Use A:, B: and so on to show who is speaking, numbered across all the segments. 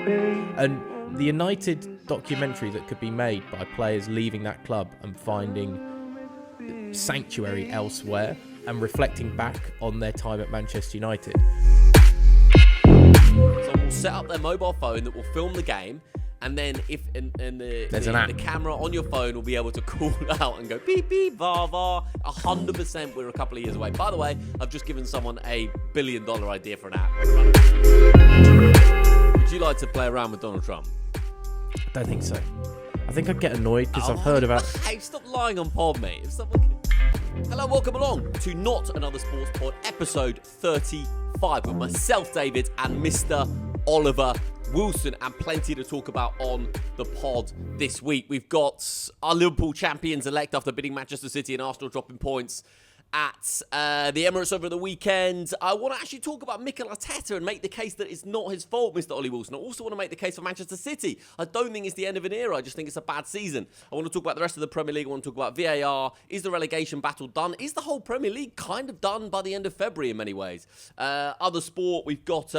A: And the United documentary that could be made by players leaving that club and finding sanctuary elsewhere and reflecting back on their time at Manchester United.
B: So we'll set up their mobile phone that will film the game, and then if the camera on your phone will be able to call out and go beep beep VAR VAR. 100% we're a couple of years away. By the way, I've just given someone $1 billion idea for an app. Would you like to play around with Donald Trump?
A: I don't think so. I think I'd get annoyed because I've heard about...
B: Hey, stop lying on pod, mate. Hello, welcome along to Not Another Sports Pod, episode 35, with myself, David, and Mr. Oliver Wilson, and plenty to talk about on the pod this week. We've got our Liverpool champions-elect after beating Manchester City and Arsenal dropping points at the Emirates over the weekend. I want to actually talk about Mikel Arteta and make the case that it's not his fault, Mr. Ollie Wilson. I also want to make the case for Manchester City. I don't think it's the end of an era. I just think it's a bad season. I want to talk about the rest of the Premier League. I want to talk about VAR. Is the relegation battle done? Is the whole Premier League kind of done by the end of February in many ways? Other sport, we've got,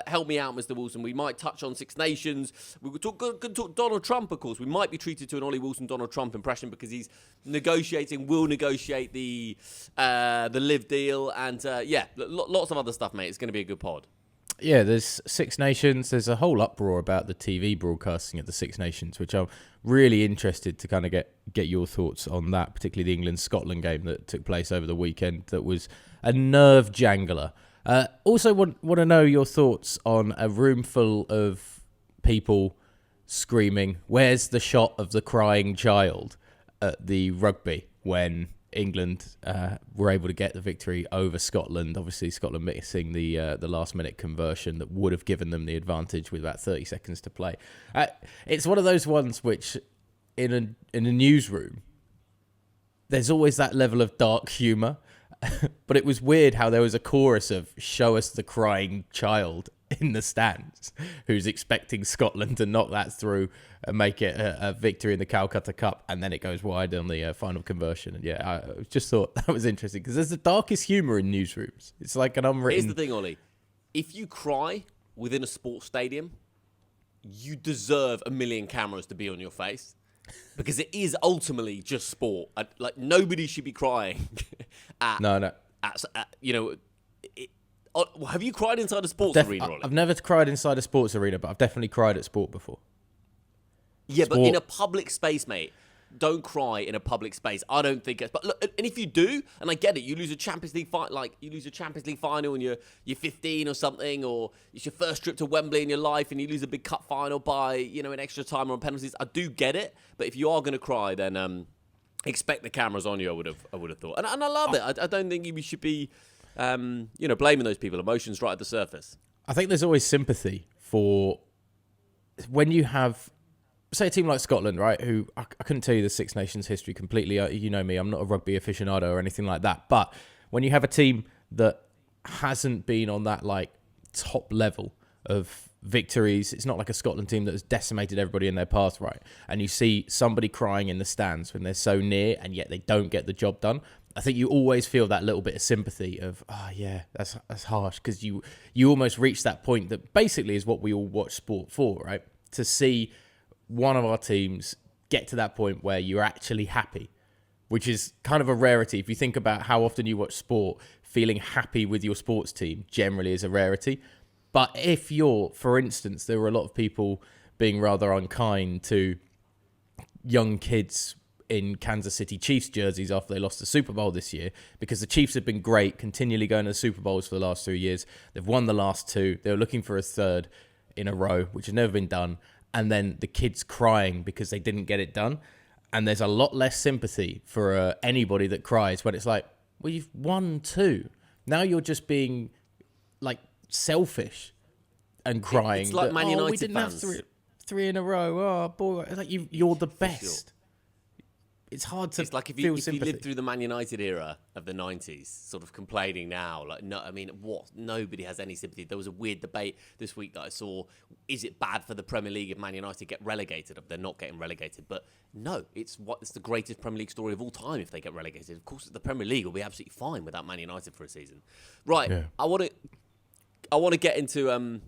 B: help me out, Mr. Wilson. We might touch on Six Nations. We could talk Donald Trump, of course. We might be treated to an Ollie Wilson Donald Trump impression because he's will negotiate the Live deal, and lots of other stuff, mate. It's going to be a good pod.
A: Yeah, there's Six Nations. There's a whole uproar about the TV broadcasting at the Six Nations, which I'm really interested to kind of get your thoughts on that, particularly the England-Scotland game that took place over the weekend. That was a nerve jangler. Also want to know your thoughts on a room full of people screaming, "Where's the shot of the crying child?" at the rugby when England were able to get the victory over Scotland. Obviously, Scotland missing the last-minute conversion that would have given them the advantage with about 30 seconds to play. It's one of those ones which, in a newsroom, there's always that level of dark humour. But it was weird how there was a chorus of "Show us the crying child" in the stands, who's expecting Scotland to knock that through and make it a victory in the Calcutta Cup, and then it goes wide on the final conversion. And I just thought that was interesting because there's the darkest humour in newsrooms. It's like an unwritten...
B: Here's the thing, Ollie. If you cry within a sports stadium, you deserve 1 million cameras to be on your face, because it is ultimately just sport. Like, nobody should be crying at...
A: No.
B: Have you cried inside a sports arena, Ollie?
A: I've never cried inside a sports arena, but I've definitely cried at sport before.
B: Yeah, but in a public space, mate. Don't cry in a public space. I don't think it's... But look, and if you do, and I get it, you lose a Champions League final and you're 15 or something, or it's your first trip to Wembley in your life and you lose a big cup final by, an extra time or on penalties. I do get it, but if you are going to cry, then expect the cameras on you, I would have thought. And I love it. I don't think we should be... blaming those people. Emotions right at the surface.
A: I think there's always sympathy for when you have, say, a team like Scotland, right, who I couldn't tell you the Six Nations history completely. You know me, I'm not a rugby aficionado or anything like that. But when you have a team that hasn't been on that top level of victories, it's not like a Scotland team that has decimated everybody in their path, right? And you see somebody crying in the stands when they're so near and yet they don't get the job done. I think you always feel that little bit of sympathy of, that's harsh, because you almost reach that point that basically is what we all watch sport for, right? To see one of our teams get to that point where you're actually happy, which is kind of a rarity. If you think about how often you watch sport, feeling happy with your sports team generally is a rarity. But if for instance, there were a lot of people being rather unkind to young kids in Kansas City Chiefs jerseys after they lost the Super Bowl this year, because the Chiefs have been great, continually going to the Super Bowls for the last 3 years. They've won the last 2. They were looking for a third in a row, which has never been done. And then the kids crying because they didn't get it done. And there's a lot less sympathy for anybody that cries when it's like, well, you've won 2. Now you're just being selfish and crying.
B: It's like Man United
A: we didn't
B: fans.
A: Have three in a row. Oh boy, you're the best. It's hard to.
B: It's like if you lived through the Man United era of the 90s, sort of complaining now, nobody has any sympathy. There was a weird debate this week that I saw. Is it bad for the Premier League if Man United get relegated? They're not getting relegated, but no, it's the greatest Premier League story of all time if they get relegated. Of course, the Premier League will be absolutely fine without Man United for a season. Right, yeah. I want to get into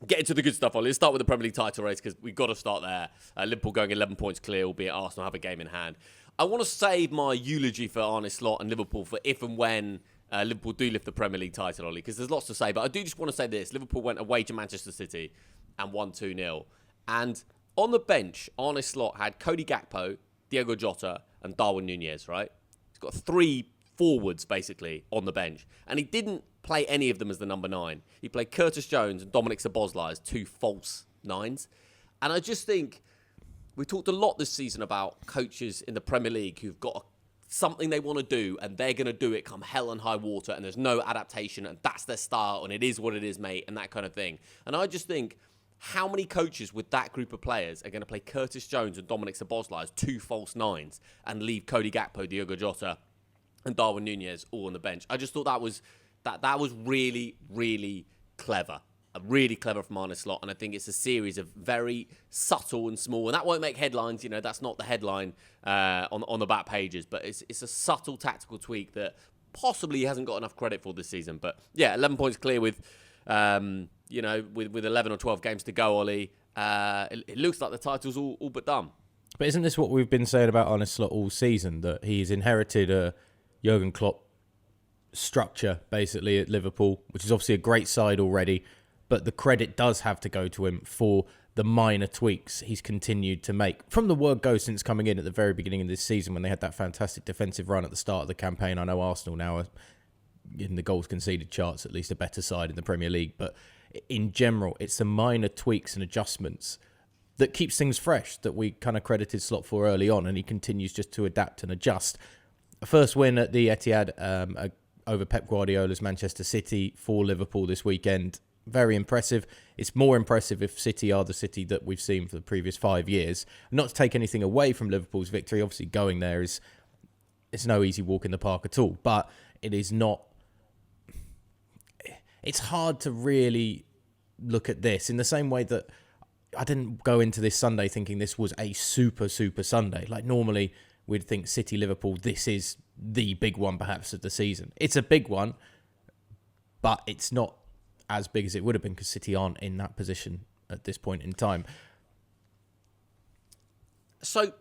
B: Get into the good stuff, Ollie. Let's start with the Premier League title race because we've got to start there. Liverpool going 11 points clear, albeit Arsenal have a game in hand. I want to save my eulogy for Arne Slot and Liverpool for if and when Liverpool do lift the Premier League title, Ollie, because there's lots to say. But I do just want to say this. Liverpool went away to Manchester City and won 2-0. And on the bench, Arne Slot had Cody Gakpo, Diogo Jota and Darwin Nunez, right? He's got 3 forwards, basically, on the bench. And he didn't play any of them as the number 9. He played Curtis Jones and Dominic Szoboszlai as 2 false 9s. And I just think we talked a lot this season about coaches in the Premier League who've got something they want to do and they're going to do it come hell and high water and there's no adaptation and that's their style and it is what it is, mate, and that kind of thing. And I just think how many coaches with that group of players are going to play Curtis Jones and Dominic Szoboszlai as 2 false 9s and leave Cody Gakpo, Diogo Jota and Darwin Nunez all on the bench? I just thought that was really, really clever. Really clever from Arne Slot, and I think it's a series of very subtle and small, and that won't make headlines, that's not the headline on the back pages, but it's a subtle tactical tweak that possibly he hasn't got enough credit for this season. But yeah, 11 points clear with 11 or 12 games to go, Ollie. It looks like the title's all but done.
A: But isn't this what we've been saying about Arne Slot all season, that he's inherited a Jurgen Klopp structure, basically, at Liverpool, which is obviously a great side already, but the credit does have to go to him for the minor tweaks he's continued to make. From the word go since coming in at the very beginning of this season when they had that fantastic defensive run at the start of the campaign. I know Arsenal now are, in the goals conceded charts, at least a better side in the Premier League. But in general, it's the minor tweaks and adjustments that keeps things fresh that we kind of credited Slot for early on, and he continues just to adapt and adjust. A first win at the Etihad over Pep Guardiola's Manchester City for Liverpool this weekend. Very impressive. It's more impressive if City are the City that we've seen for the previous 5 years. Not to take anything away from Liverpool's victory. Obviously, going there it's no easy walk in the park at all. But it is not. It's hard to really look at this in the same way that I didn't go into this Sunday thinking this was a super Sunday. Like normally we'd think City Liverpool. This is the big one, perhaps, of the season. It's a big one, but it's not as big as it would have been because City aren't in that position at this point in time.
B: So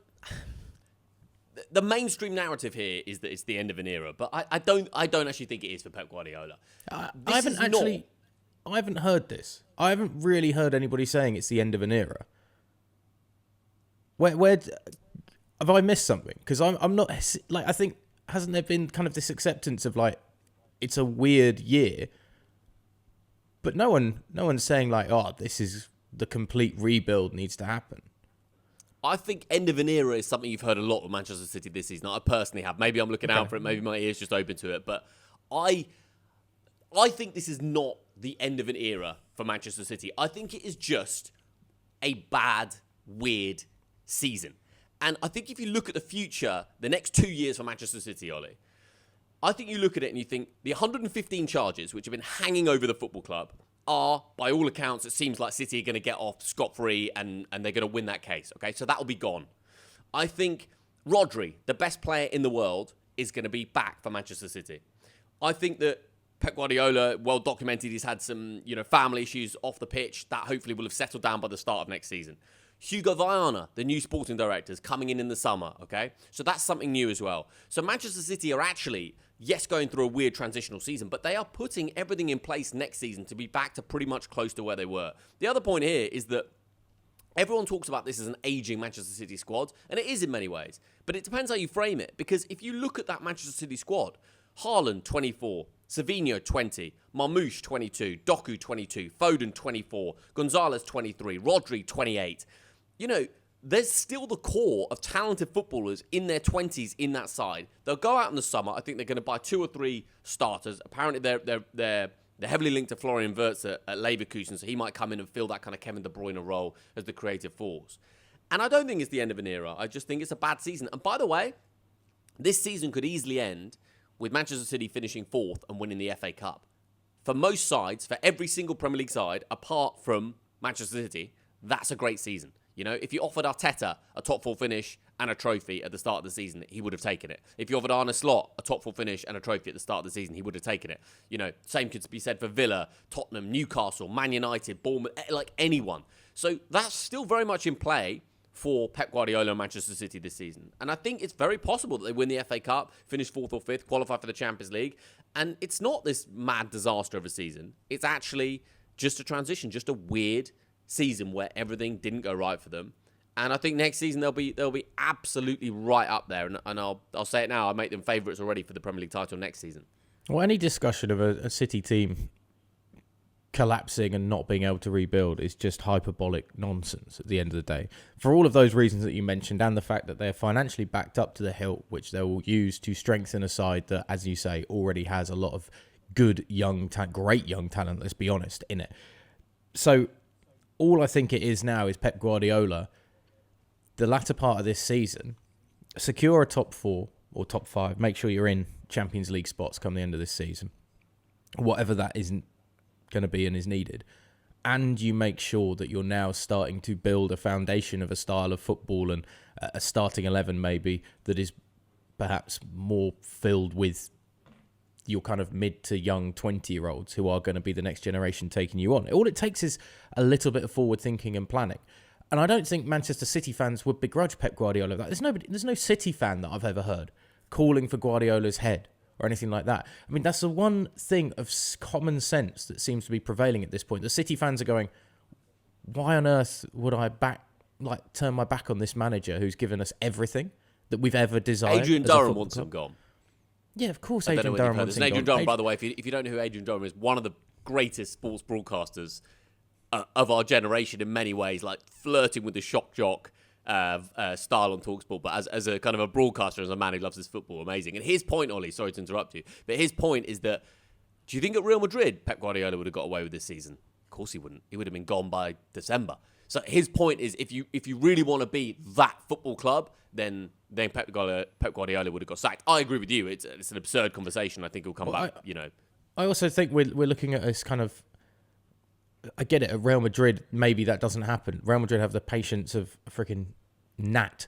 B: the mainstream narrative here is that it's the end of an era, but I don't actually think it is for Pep Guardiola.
A: I haven't heard this. I haven't really heard anybody saying it's the end of an era. Where have I missed something? Because I'm not like, I think, hasn't there been kind of this acceptance of like it's a weird year? But no one's saying like, oh, this is the complete rebuild needs to happen.
B: I think end of an era is something you've heard a lot with Manchester City this season. I personally have. Maybe I'm looking out for it. Maybe my ear's just open to it. But I think this is not the end of an era for Manchester City. I think it is just a bad, weird season. And I think if you look at the future, the next 2 years for Manchester City, Ollie, I think you look at it and you think the 115 charges which have been hanging over the football club are, by all accounts, it seems like City are going to get off scot-free and they're going to win that case. Okay, so that will be gone. I think Rodri, the best player in the world, is going to be back for Manchester City. I think that Pep Guardiola, well documented, he's had some family issues off the pitch that hopefully will have settled down by the start of next season. Hugo Viana, the new sporting director, is coming in the summer, okay? So that's something new as well. So Manchester City are actually, yes, going through a weird transitional season, but they are putting everything in place next season to be back to pretty much close to where they were. The other point here is that everyone talks about this as an aging Manchester City squad, and it is in many ways. But it depends how you frame it, because if you look at that Manchester City squad, Haaland, 24, Savinho, 20, Marmoush, 22, Doku, 22, Foden, 24, Gonzalez, 23, Rodri, 28. There's still the core of talented footballers in their 20s in that side. They'll go out in the summer. I think they're going to buy 2 or 3 starters. Apparently, they're heavily linked to Florian Wirtz at Leverkusen, so he might come in and fill that kind of Kevin De Bruyne role as the creative force. And I don't think it's the end of an era. I just think it's a bad season. And by the way, this season could easily end with Manchester City finishing 4th and winning the FA Cup. For most sides, for every single Premier League side, apart from Manchester City, that's a great season. You know, if you offered Arteta a top 4 finish and a trophy at the start of the season, he would have taken it. If you offered Arne Slot a top 4 finish and a trophy at the start of the season, he would have taken it. You know, same could be said for Villa, Tottenham, Newcastle, Man United, Bournemouth, like anyone. So that's still very much in play for Pep Guardiola and Manchester City this season. And I think it's very possible that they win the FA Cup, finish 4th or 5th, qualify for the Champions League. And it's not this mad disaster of a season. It's actually just a transition, just a weird season where everything didn't go right for them. And I think next season they'll be absolutely right up there. And I'll say it now, I make them favourites already for the Premier League title next season.
A: Well, any discussion of a City team collapsing and not being able to rebuild is just hyperbolic nonsense at the end of the day. For all of those reasons that you mentioned, and the fact that they're financially backed up to the hilt, which they will use to strengthen a side that, as you say, already has a lot of good great young talent, let's be honest, in it. So all I think it is now is Pep Guardiola, the latter part of this season, secure a top 4 or top 5, make sure you're in Champions League spots come the end of this season, whatever that isn't going to be and is needed, and you make sure that you're now starting to build a foundation of a style of football and a starting 11 maybe that is perhaps more filled with your kind of mid to young 20-year-olds who are going to be the next generation taking you on. All it takes is a little bit of forward thinking and planning. And I don't think Manchester City fans would begrudge Pep Guardiola that. There's no City fan that I've ever heard calling for Guardiola's head or anything like that. I mean, that's the one thing of common sense that seems to be prevailing at this point. The City fans are going, why on earth would I turn my back on this manager who's given us everything that we've ever desired?
B: Adrian Durham wants him gone.
A: Yeah, of course Adrian Durham wants him gone.
B: Adrian Durham, by the way, if you don't know who Adrian Durham is, one of the greatest sports broadcasters of our generation in many ways, like flirting with the shock jock style on TalkSport, but as a kind of a broadcaster, as a man who loves his football, amazing. And his point, Ollie, sorry to interrupt you, but his point is that, do you think at Real Madrid, Pep Guardiola would have got away with this season? Of course he wouldn't. He would have been gone by December. So his point is, if you really want to be that football club, then Pep Guardiola would have got sacked. I agree with you. It's an absurd conversation. I think it'll come back,
A: I also think we're looking at this kind of, I get it, at Real Madrid, maybe that doesn't happen. Real Madrid have the patience of a freaking gnat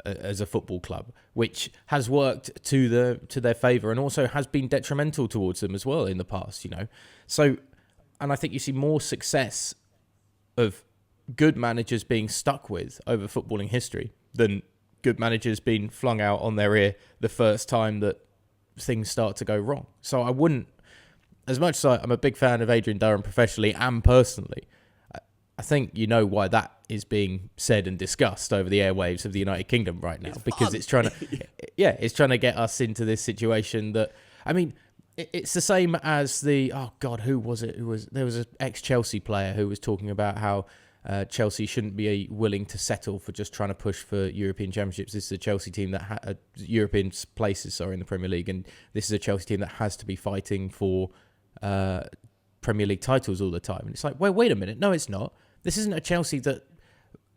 A: as a football club, which has worked to their favour and also has been detrimental towards them as well in the past, So, and I think you see more success of good managers being stuck with over footballing history than good managers being flung out on their ear the first time that things start to go wrong. So I wouldn't, as much as I'm a big fan of Adrian Durham professionally and personally, I think you know why that is being said and discussed over the airwaves of the United Kingdom right now, because it's trying to, it's trying to get us into this situation that, I mean, it's the same as who was it? There was an ex-Chelsea player who was talking about how Chelsea shouldn't be willing to settle for just trying to push for European championships. This is a Chelsea team that European places, in the Premier League, and this is a Chelsea team that has to be fighting for Premier League titles all the time. And it's like, wait a minute, no, it's not. This isn't a Chelsea that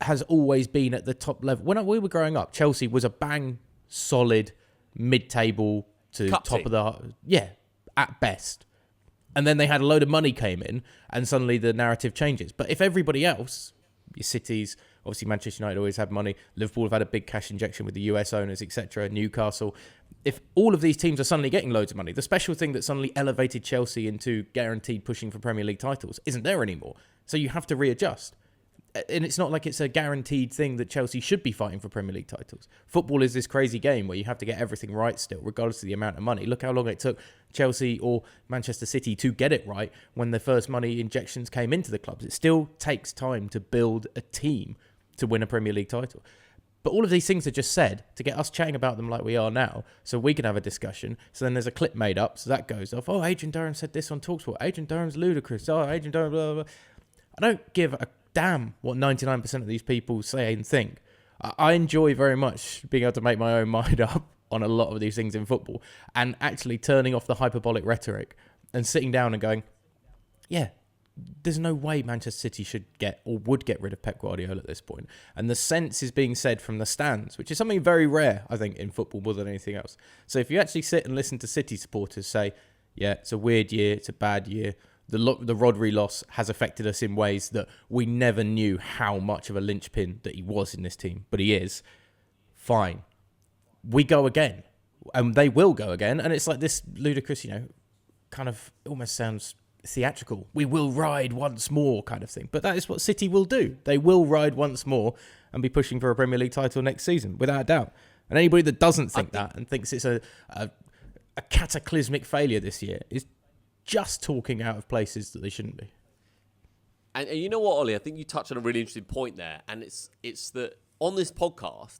A: has always been at the top level. When we were growing up, Chelsea was a bang solid mid-table to
B: Cup
A: top
B: team.
A: of at best. And then they had a load of money came in, and suddenly the narrative changes. But if everybody else, your cities, obviously Manchester United always had money, Liverpool have had a big cash injection with the US owners, etc., Newcastle, if all of these teams are suddenly getting loads of money, the special thing that suddenly elevated Chelsea into guaranteed pushing for Premier League titles isn't there anymore. So you have to readjust. And it's not like it's a guaranteed thing that Chelsea should be fighting for Premier League titles. Football is this crazy game where you have to get everything right still, regardless of the amount of money. Look how long it took Chelsea or Manchester City to get it right when the first money injections came into the clubs. It still takes time to build a team to win a Premier League title. But all of these things are just said to get us chatting about them like we are now, so we can have a discussion. So then there's a clip made up, so that goes off. Oh, Adrian Durham said this on TalkSport. Adrian Durham's ludicrous. Oh, Adrian Durham, blah, blah, blah. I don't give a damn what 99% of these people say and think. I enjoy very much being able to make my own mind up on a lot of these things in football and actually turning off the hyperbolic rhetoric and sitting down and going, yeah, there's no way Manchester City should get or would get rid of Pep Guardiola at this point. And the sense is being said from the stands, which is something very rare, I think, in football more than anything else. So if you actually sit and listen to City supporters say, yeah, it's a weird year, it's a bad year, the Rodri loss has affected us in ways that we never knew how much of a linchpin that he was in this team, but he is. Fine. We go again. And they will go again. And it's like this ludicrous, kind of almost sounds theatrical. We will ride once more kind of thing. But that is what City will do. They will ride once more and be pushing for a Premier League title next season, without a doubt. And anybody that doesn't think that and thinks it's a cataclysmic failure this year is just talking out of places that they shouldn't be.
B: And you know what, Ollie? I think you touched on a really interesting point there. And it's that on this podcast,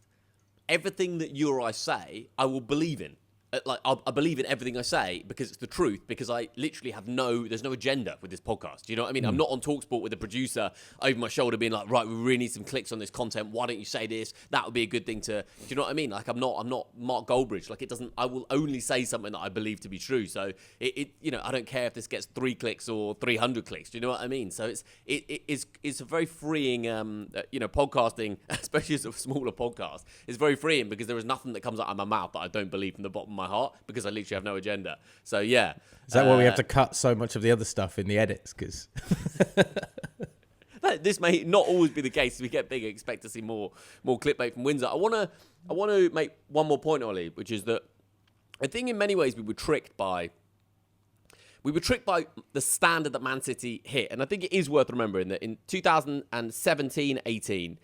B: everything that you or I say, I will believe in. I believe in everything I say because it's the truth, because I literally there's no agenda with this podcast. Do you know what I mean? I'm not on TalkSport with a producer over my shoulder being like, right, we really need some clicks on this content. Why don't you say this? That would be a good thing to, do you know what I mean? Like I'm not Mark Goldbridge. Like I will only say something that I believe to be true. So I don't care if this gets 3 clicks or 300 clicks. Do you know what I mean? So it's a very freeing, podcasting, especially as a smaller podcast, it's very freeing because there is nothing that comes out of my mouth that I don't believe from the bottom of my heart, because I literally have no agenda. So yeah,
A: is that why we have to cut so much of the other stuff in the edits? Because
B: this may not always be the case. As we get bigger, expect to see more clickbait from Windsor. I want to make one more point, Ollie, which is that I think in many ways we were tricked by the standard that Man City hit, and I think it is worth remembering that in 2017-18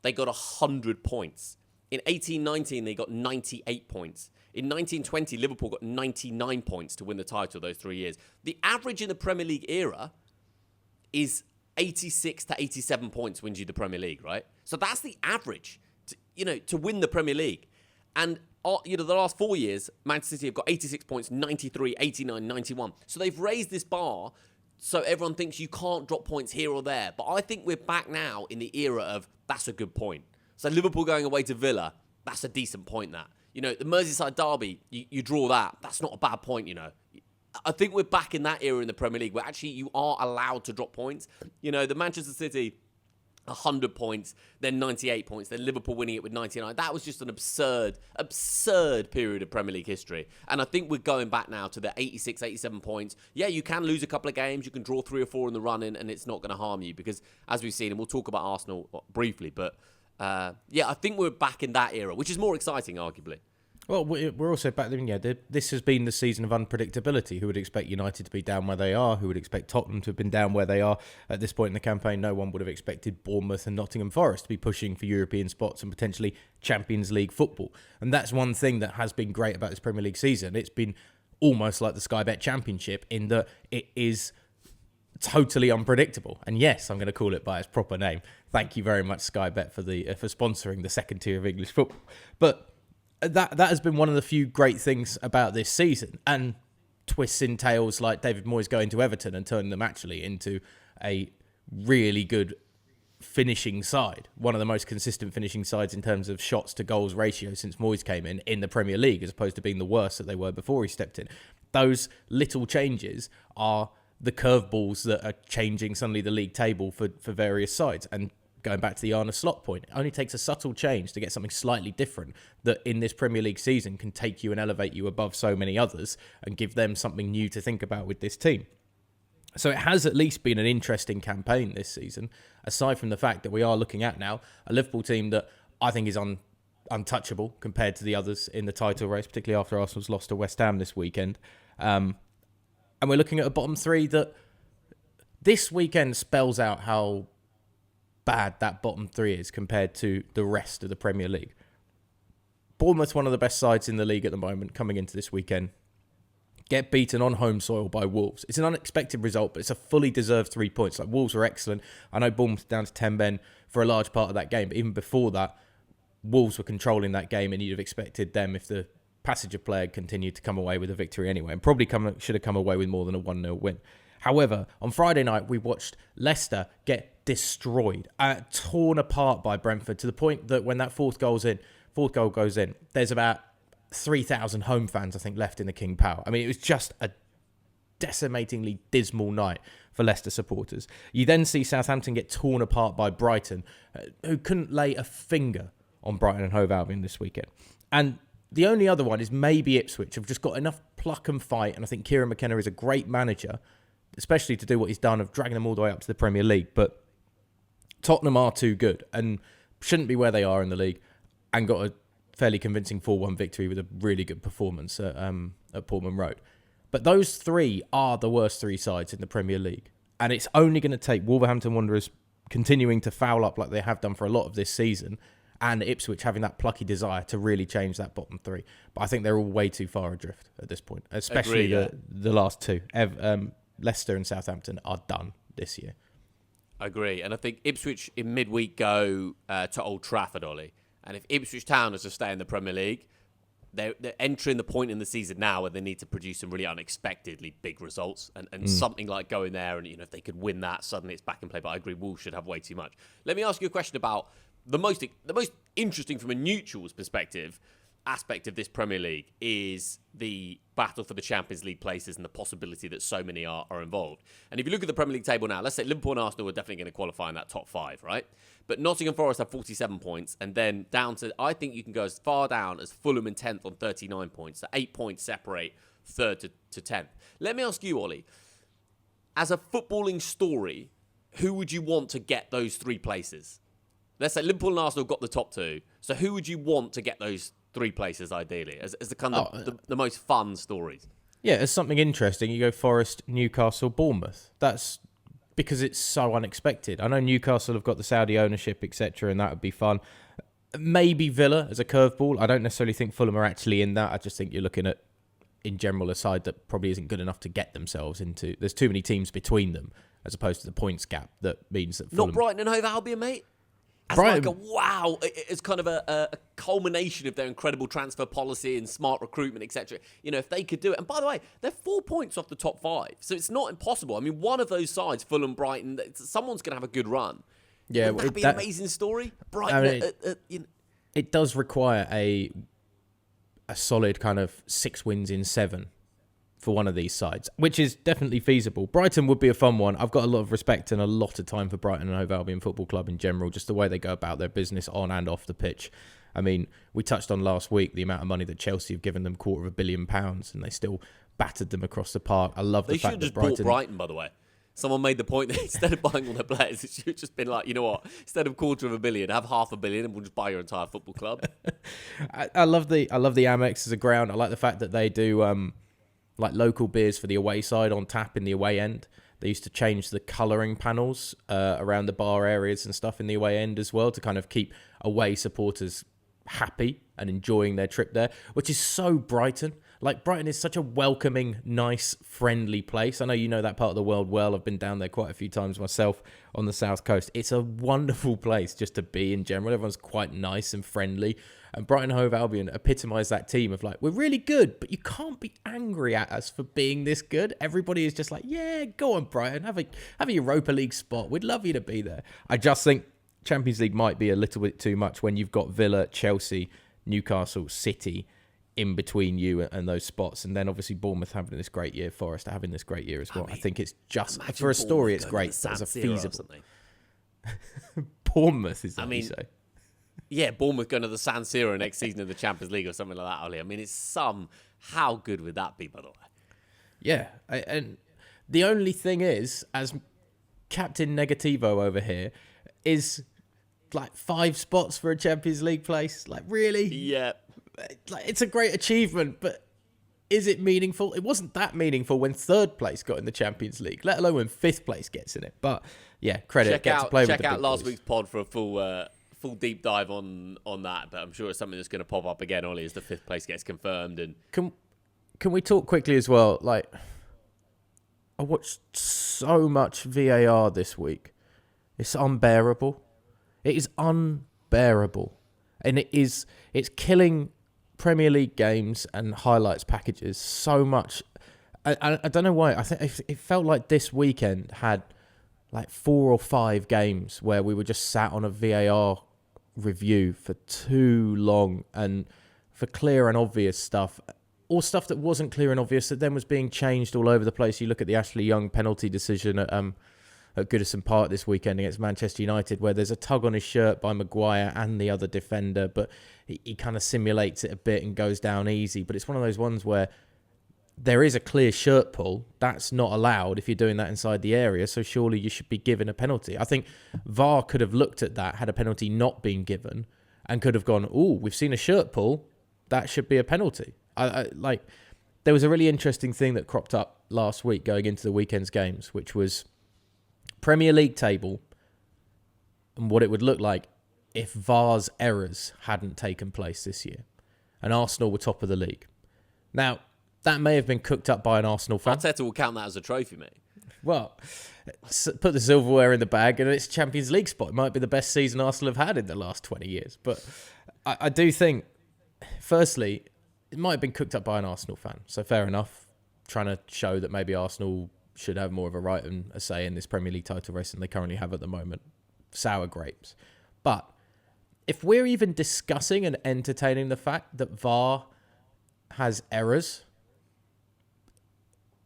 B: they got 100 points. In 18-19 they got 98 points. In 1920, Liverpool got 99 points to win the title those 3 years. The average in the Premier League era is 86 to 87 points wins you the Premier League, right? So that's the average, to win the Premier League. And, the last 4 years, Manchester City have got 86 points, 93, 89, 91. So they've raised this bar so everyone thinks you can't drop points here or there. But I think we're back now in the era of that's a good point. So Liverpool going away to Villa, that's a decent point, that. The Merseyside derby, you draw that. That's not a bad point, I think we're back in that era in the Premier League where actually you are allowed to drop points. The Manchester City, 100 points, then 98 points, then Liverpool winning it with 99. That was just an absurd period of Premier League history. And I think we're going back now to the 86, 87 points. Yeah, you can lose a couple of games. You can draw 3 or 4 in the run-in, and it's not going to harm you because, as we've seen, and we'll talk about Arsenal briefly, but I think we're back in that era, which is more exciting, arguably.
A: Well, we're also back there. This has been the season of unpredictability. Who would expect United to be down where they are? Who would expect Tottenham to have been down where they are at this point in the campaign? No one would have expected Bournemouth and Nottingham Forest to be pushing for European spots and potentially Champions League football. And that's one thing that has been great about this Premier League season. It's been almost like the Sky Bet Championship in that it is totally unpredictable. And yes, I'm going to call it by its proper name. Thank you very much, Sky Bet, for sponsoring the second tier of English football. But that has been one of the few great things about this season, and twists in tales like David Moyes going to Everton and turning them actually into a really good finishing side, one of the most consistent finishing sides in terms of shots to goals ratio since Moyes came in the Premier League, as opposed to being the worst that they were before he stepped in. Those little changes are the curveballs that are changing suddenly the league table for various sides. And going back to the Arne Slot point, it only takes a subtle change to get something slightly different that in this Premier League season can take you and elevate you above so many others and give them something new to think about with this team. So it has at least been an interesting campaign this season, aside from the fact that we are looking at now a Liverpool team that I think is untouchable compared to the others in the title race, particularly after Arsenal's lost to West Ham this weekend. And we're looking at a bottom three that this weekend spells out how bad that bottom three is compared to the rest of the Premier League. Bournemouth's one of the best sides in the league at the moment coming into this weekend. Get beaten on home soil by Wolves. It's an unexpected result, but it's a fully deserved 3 points. Like, Wolves were excellent. I know Bournemouth down to 10 men for a large part of that game, but even before that, Wolves were controlling that game, and you'd have expected them, if the passage of play had continued, to come away with a victory anyway, and probably should have come away with more than a 1-0 win. However, on Friday night, we watched Leicester get destroyed, torn apart by Brentford, to the point that when that fourth goal goes in, there's about 3,000 home fans, I think, left in the King Power. I mean, it was just a decimatingly dismal night for Leicester supporters. You then see Southampton get torn apart by Brighton, who couldn't lay a finger on Brighton and Hove Albion this weekend. And the only other one is maybe Ipswich have just got enough pluck and fight, and I think Kieran McKenna is a great manager especially to do what he's done of dragging them all the way up to the Premier League. But Tottenham are too good and shouldn't be where they are in the league, and got a fairly convincing 4-1 victory with a really good performance at Portman Road. But those three are the worst three sides in the Premier League. And it's only going to take Wolverhampton Wanderers continuing to foul up like they have done for a lot of this season, and Ipswich having that plucky desire to really change that bottom three. But I think they're all way too far adrift at this point, especially the last two. Leicester and Southampton are done this year.
B: I agree. And I think Ipswich in midweek go to Old Trafford, Ollie. And if Ipswich Town is to stay in the Premier League, they're entering the point in the season now where they need to produce some really unexpectedly big results. And something like going there and, if they could win that, suddenly it's back in play. But I agree, Wolves should have way too much. Let me ask you a question about the most interesting from a neutral's perspective aspect of this Premier League is the battle for the Champions League places and the possibility that so many are involved. And if you look at the Premier League table now, let's say Liverpool and Arsenal are definitely going to qualify in that top 5, right? But Nottingham Forest have 47 points, and then down to, I think you can go as far down as Fulham in 10th on 39 points. So 8 points separate 3rd to 10th. Let me ask you, Ollie, as a footballing story, who would you want to get those 3 places? Let's say Liverpool and Arsenal got the top 2. So who would you want to get those 3 places ideally as the kind of the most fun stories?
A: Yeah, as something interesting, you go Forest, Newcastle, Bournemouth. That's because it's so unexpected. I know Newcastle have got the Saudi ownership, etc., and that would be fun. Maybe Villa as a curveball. I don't necessarily think Fulham are actually in that. I just think you're looking at, in general, a side that probably isn't good enough to get themselves into. There's too many teams between them as opposed to the points gap that means that Fulham...
B: Not Brighton and Hove Albion, mate? As like a wow, it's kind of a culmination of their incredible transfer policy and smart recruitment, etc. If they could do it. And by the way, they're 4 points off the top 5. So it's not impossible. I mean, one of those sides, Fulham, Brighton, someone's going to have a good run.
A: Yeah,
B: would that be an amazing story? Brighton,
A: it does require a solid kind of 6 wins in 7 for one of these sides, which is definitely feasible. Brighton would be a fun one. I've got a lot of respect and a lot of time for Brighton and Hove Albion Football Club in general, just the way they go about their business on and off the pitch. I mean, we touched on last week the amount of money that Chelsea have given them, £250 million, and they still battered them across the park. I love the fact that Brighton... They should have just bought Brighton,
B: by the way. Someone made the point that instead of buying all their players, it should have just been like, you know what? Instead of $250 million, have $500 million and we'll just buy your entire football club.
A: I love the Amex as a ground. I like the fact that they do... like local beers for the away side on tap in the away end. They used to change the colouring panels around the bar areas and stuff in the away end as well to kind of keep away supporters happy and enjoying their trip there, which is so Brighton. Like, Brighton is such a welcoming, nice, friendly place. I know you know that part of the world well. I've been down there quite a few times myself on the south coast. It's a wonderful place just to be in general. Everyone's quite nice and friendly. And Brighton Hove Albion epitomise that team of like, we're really good, but you can't be angry at us for being this good. Everybody is just like, yeah, go on, Brighton, have a Europa League spot. We'd love you to be there. I just think Champions League might be a little bit too much when you've got Villa, Chelsea, Newcastle, City in between you and those spots. And then obviously Bournemouth having this great year, Forest having this great year as well. I mean, I think it's just, for a story, it's great. As a feasible. Bournemouth, is that you say?
B: Yeah, Bournemouth going to the San Siro next season of the Champions League or something like that, Ollie. I mean, how good would that be, by the way?
A: Yeah, and the only thing is, as Captain Negativo over here, is like 5 spots for a Champions League place. Like, really?
B: Yeah.
A: Like, it's a great achievement, but is it meaningful? It wasn't that meaningful when 3rd place got in the Champions League, let alone when 5th place gets in it. But yeah, credit.
B: Check out last week's pod for a full deep dive on that. But I'm sure it's something that's going to pop up again, Ollie, as the 5th place gets confirmed. And
A: can we talk quickly as well? Like, I watched so much VAR this week. It's unbearable. It is unbearable, and it's killing Premier League games and highlights packages so much. I don't know why. I think it felt like this weekend had like 4 or 5 games where we were just sat on a VAR review for too long, and for clear and obvious stuff, or stuff that wasn't clear and obvious that then was being changed all over the place. You look at the Ashley Young penalty decision at Goodison Park this weekend against Manchester United, where there's a tug on his shirt by Maguire and the other defender, but he kind of simulates it a bit and goes down easy. But it's one of those ones where there is a clear shirt pull. That's not allowed if you're doing that inside the area. So surely you should be given a penalty. I think VAR could have looked at that, had a penalty not been given, and could have gone, "Oh, we've seen a shirt pull. That should be a penalty." There was a really interesting thing that cropped up last week going into the weekend's games, which was Premier League table and what it would look like if VAR's errors hadn't taken place this year, and Arsenal were top of the league. Now, that may have been cooked up by an Arsenal fan.
B: Arteta will count that as a trophy, mate.
A: Well, put the silverware in the bag and it's Champions League spot. It might be the best season Arsenal have had in the last 20 years. But I do think, firstly, it might have been cooked up by an Arsenal fan. So fair enough, trying to show that maybe Arsenal should have more of a right and a say in this Premier League title race than they currently have at the moment. Sour grapes. But if we're even discussing and entertaining the fact that VAR has errors,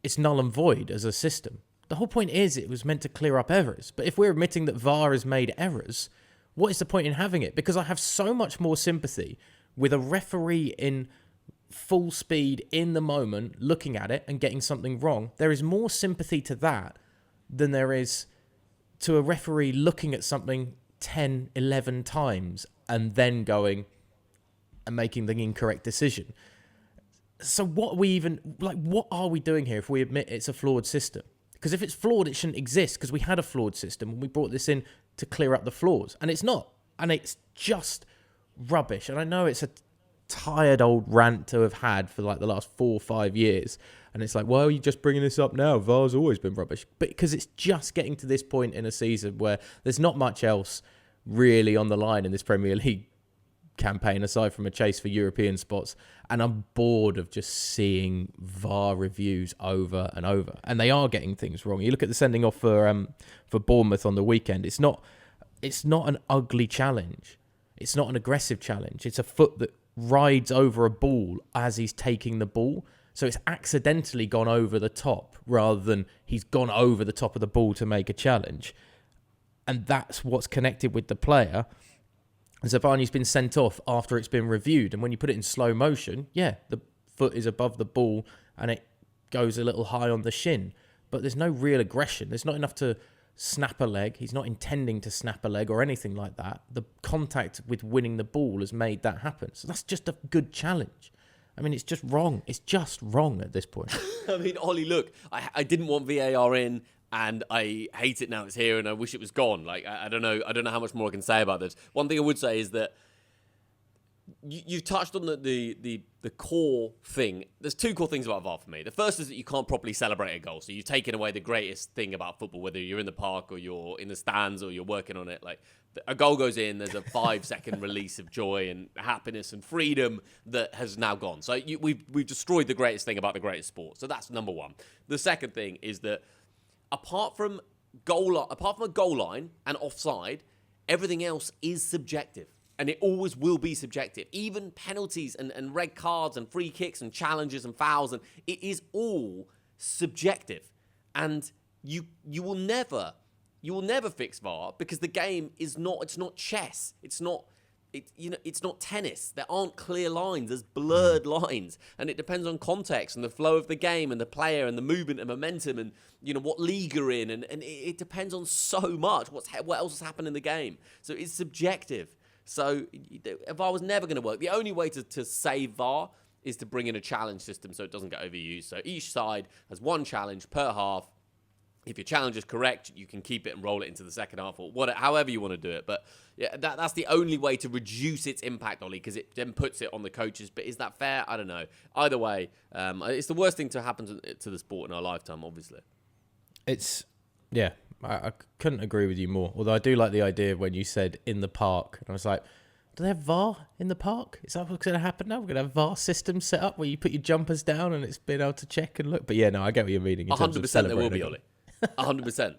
A: it's null and void as a system. The whole point is it was meant to clear up errors. But if we're admitting that VAR has made errors, what is the point in having it? Because I have so much more sympathy with a referee in full speed in the moment, looking at it and getting something wrong. There is more sympathy to that than there is to a referee looking at something 10, 11 times and then going and making the incorrect decision. So what are we doing here if we admit it's a flawed system? Because if it's flawed, it shouldn't exist, because we had a flawed system and we brought this in to clear up the flaws. And it's not. And it's just rubbish. And I know it's a tired old rant to have had for the last 4 or 5 years. And it's like, why are you just bringing this up now? VAR's always been rubbish. But because it's just getting to this point in a season where there's not much else really on the line in this Premier League campaign aside from a chase for European spots, and I'm bored of just seeing VAR reviews over and over, and they are getting things wrong. You look at the sending off for Bournemouth on the weekend. It's not an ugly challenge. It's not an aggressive challenge. It's a foot that rides over a ball as he's taking the ball, so it's accidentally gone over the top rather than he's gone over the top of the ball to make a challenge, and that's what's connected with the player. Zavarni's been sent off after it's been reviewed. And when you put it in slow motion, yeah, the foot is above the ball and it goes a little high on the shin. But there's no real aggression. There's not enough to snap a leg. He's not intending to snap a leg or anything like that. The contact with winning the ball has made that happen. So that's just a good challenge. I mean, it's just wrong. It's just wrong at this point.
B: I mean, Ollie, look, I didn't want VAR in. And I hate it now it's here, and I wish it was gone. I don't know how much more I can say about this. One thing I would say is that you've touched on the core thing. There's 2 core things about VAR for me. The first is that you can't properly celebrate a goal. So you've taken away the greatest thing about football, whether you're in the park or you're in the stands or you're working on it. Like, a goal goes in, there's a 5-second release of joy and happiness and freedom that has now gone. So we've destroyed the greatest thing about the greatest sport. So that's number one. The second thing is that apart from a goal line and offside, everything else is subjective. And it always will be subjective. Even penalties and red cards and free kicks and challenges and fouls, and it is all subjective. And you will never fix VAR, because the game is not chess. It's not tennis. There aren't clear lines. There's blurred lines. And it depends on context and the flow of the game and the player and the movement and momentum and, what league you're in. And it depends on so much. What else has happened in the game. So it's subjective. So VAR was never going to work. The only way to save VAR is to bring in a challenge system so it doesn't get overused. So each side has 1 challenge per half. If your challenge is correct, you can keep it and roll it into the second half, or however you want to do it. But yeah, that's the only way to reduce its impact, Ollie, because it then puts it on the coaches. But is that fair? I don't know. Either way, it's the worst thing to happen to the sport in our lifetime, obviously.
A: I couldn't agree with you more. Although I do like the idea when you said in the park. And I was like, do they have VAR in the park? Is that what's going to happen now? We're going to have VAR systems set up where you put your jumpers down and it's been able to check and look. But yeah, no, I get what you're meaning.
B: 100% there will be, Ollie. 100%.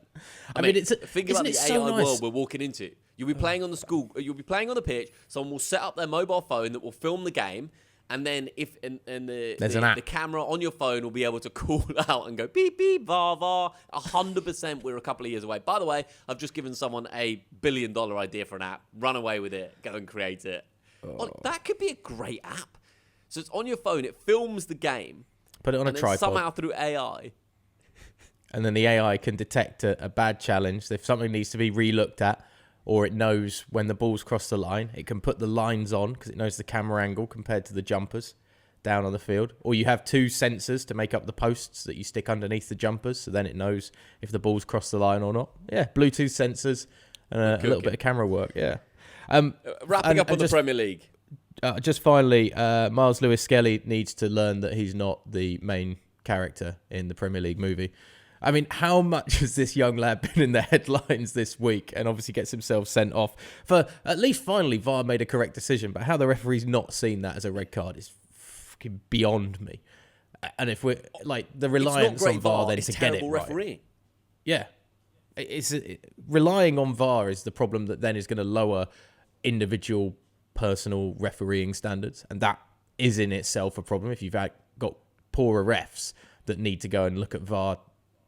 B: I mean, think about the AI world we're walking into. You'll be playing on the pitch. Someone will set up their mobile phone that will film the game, and then the camera on your phone will be able to call out and go beep beep VAR VAR. 100%. We're a couple of years away. By the way, I've just given someone $1 billion idea for an app. Run away with it. Go and create it. Oh. That could be a great app. So it's on your phone. It films the game.
A: Put it on a
B: and then
A: tripod.
B: somehow through AI.
A: And then the AI can detect a bad challenge. If something needs to be re-looked at, or it knows when the ball's crossed the line, it can put the lines on because it knows the camera angle compared to the jumpers down on the field. Or you have 2 sensors to make up the posts that you stick underneath the jumpers, so then it knows if the ball's crossed the line or not. Yeah, Bluetooth sensors and a little bit of camera work, yeah.
B: Wrapping up on the Premier League.
A: Just finally, Miles Lewis-Skelly needs to learn that he's not the main character in the Premier League movie. I mean, how much has this young lad been in the headlines this week and obviously gets himself sent off for at least finally VAR made a correct decision, but how the referee's not seen that as a red card is fucking beyond me. And if we're like the reliance on VAR then to get it right. Yeah. Relying on VAR is the problem that then is going to lower individual personal refereeing standards. And that is in itself a problem. If you've got poorer refs that need to go and look at VAR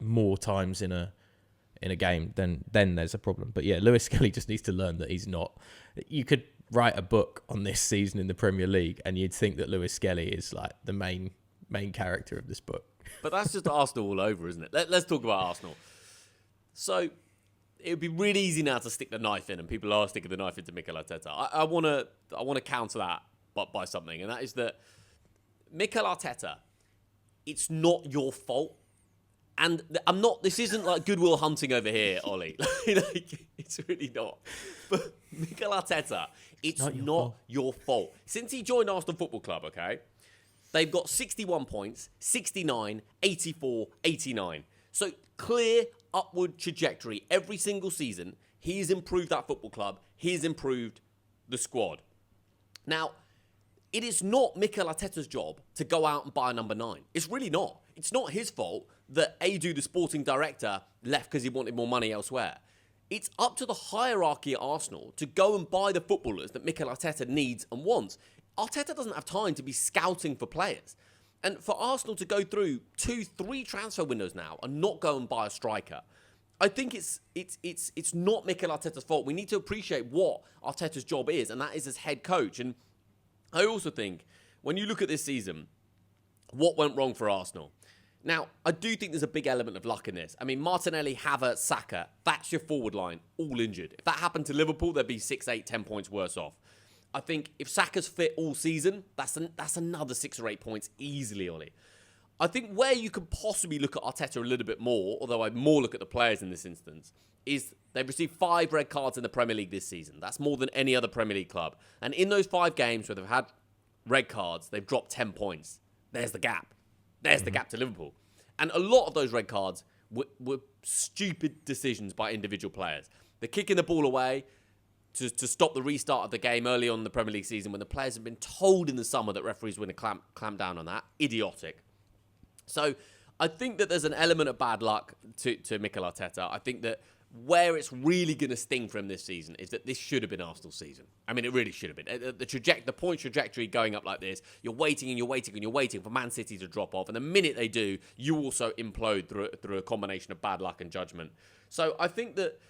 A: more times in a game, then there's a problem. But yeah, Lewis Skelly just needs to learn that he's not. You could write a book on this season in the Premier League and you'd think that Lewis Skelly is like the main character of this book.
B: But that's just Arsenal all over, isn't it? Let's talk about Arsenal. So it would be really easy now to stick the knife in, and people are sticking the knife into Mikel Arteta. I want to counter that by something, and that is that Mikel Arteta, it's not your fault. And this isn't like goodwill hunting over here, Ollie. It's really not. But Mikel Arteta, it's not your fault. Since he joined Arsenal Football Club, okay, they've got 61 points, 69, 84, 89. So clear upward trajectory every single season. He's improved that football club. He's improved the squad. Now, it is not Mikel Arteta's job to go out and buy a number 9. It's really not. It's not his fault that Edu, the sporting director, left because he wanted more money elsewhere. It's up to the hierarchy at Arsenal to go and buy the footballers that Mikel Arteta needs and wants. Arteta doesn't have time to be scouting for players. And for Arsenal to go through 2-3 transfer windows now and not go and buy a striker, I think it's not Mikel Arteta's fault. We need to appreciate what Arteta's job is, and that is as head coach. And I also think when you look at this season, what went wrong for Arsenal? Now, I do think there's a big element of luck in this. I mean, Martinelli, Havertz, Saka, that's your forward line, all injured. If that happened to Liverpool, they'd be 6, 8, 10 points worse off. I think if Saka's fit all season, that's another 6 or 8 points easily, Ollie. I think where you could possibly look at Arteta a little bit more, although I'd more look at the players in this instance, is they've received 5 red cards in the Premier League this season. That's more than any other Premier League club. And in those 5 games where they've had red cards, they've dropped 10 points. There's the gap. There's the gap to Liverpool. And a lot of those red cards were stupid decisions by individual players. They're kicking the ball away to stop the restart of the game early on in the Premier League season when the players have been told in the summer that referees were going to clamp down on that. Idiotic. So I think that there's an element of bad luck to Mikel Arteta. I think that where it's really going to sting for him this season is that this should have been Arsenal's season. I mean, it really should have been. The point trajectory going up like this, you're waiting and you're waiting and you're waiting for Man City to drop off. And the minute they do, you also implode through a combination of bad luck and judgment. So I think that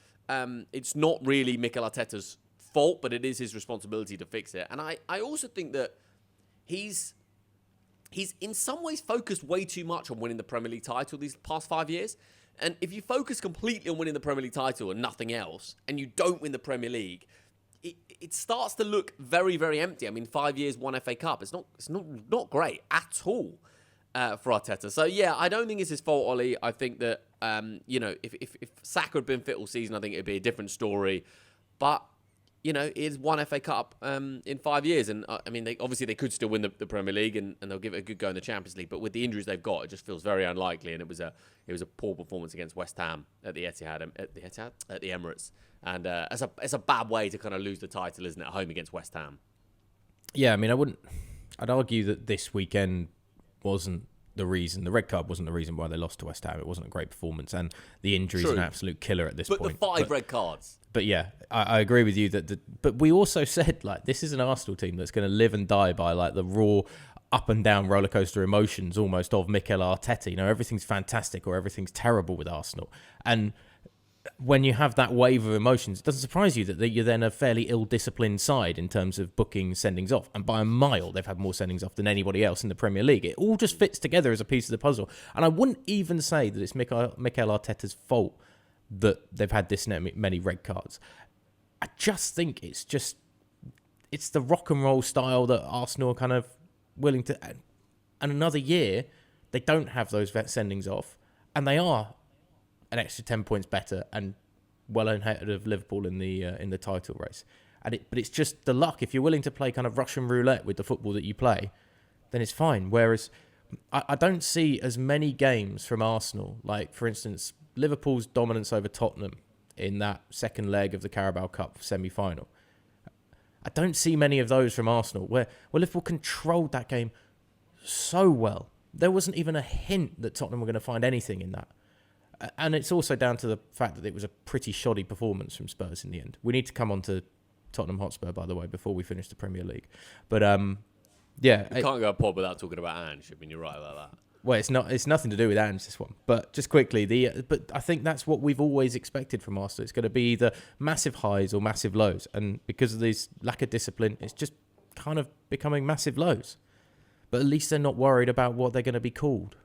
B: it's not really Mikel Arteta's fault, but it is his responsibility to fix it. And I also think that he's in some ways focused way too much on winning the Premier League title these past 5 years. And if you focus completely on winning the Premier League title and nothing else, and you don't win the Premier League, it starts to look very, very empty. I mean, 5 years, 1 FA Cup. It's not great at all for Arteta. So yeah, I don't think it's his fault, Ollie. I think that if Saka had been fit all season, I think it'd be a different story. But it is 1 FA Cup in 5 years. And I mean, they could still win the Premier League and they'll give it a good go in the Champions League. But with the injuries they've got, it just feels very unlikely. And it was a poor performance against West Ham at the Etihad, at the Emirates. And it's a bad way to kind of lose the title, isn't it, at home against West Ham?
A: Yeah, I mean, I'd argue that this weekend wasn't the reason. The red card wasn't the reason why they lost to West Ham. It wasn't a great performance. And the injury is an absolute killer at this point.
B: But the 5 red cards.
A: But yeah, I agree with you but we also said this is an Arsenal team that's going to live and die by the raw up and down roller coaster emotions almost of Mikel Arteta. Everything's fantastic or everything's terrible with Arsenal. And when you have that wave of emotions, it doesn't surprise you that you're then a fairly ill-disciplined side in terms of booking sendings off. And by a mile, they've had more sendings off than anybody else in the Premier League. It all just fits together as a piece of the puzzle. And I wouldn't even say that it's Mikel Arteta's fault that they've had this many red cards. I just think it's the rock and roll style that Arsenal are kind of willing to... And another year, they don't have those sendings off, and they are an extra 10 points better and well ahead of Liverpool in the title race. But it's just the luck. If you're willing to play kind of Russian roulette with the football that you play, then it's fine. Whereas I don't see as many games from Arsenal, like, for instance, Liverpool's dominance over Tottenham in that second leg of the Carabao Cup semi-final. I don't see many of those from Arsenal, where Liverpool controlled that game so well. There wasn't even a hint that Tottenham were going to find anything in that. And it's also down to the fact that it was a pretty shoddy performance from Spurs in the end. We need to come on to Tottenham Hotspur, by the way, before we finish the Premier League. But, yeah.
B: We can't go a pod without talking about Ange. I mean, you're right about that.
A: Well, it's nothing to do with Ange, this one. But just quickly, but I think that's what we've always expected from Arsenal. It's going to be either massive highs or massive lows. And because of this lack of discipline, it's just kind of becoming massive lows. But at least they're not worried about what they're going to be called,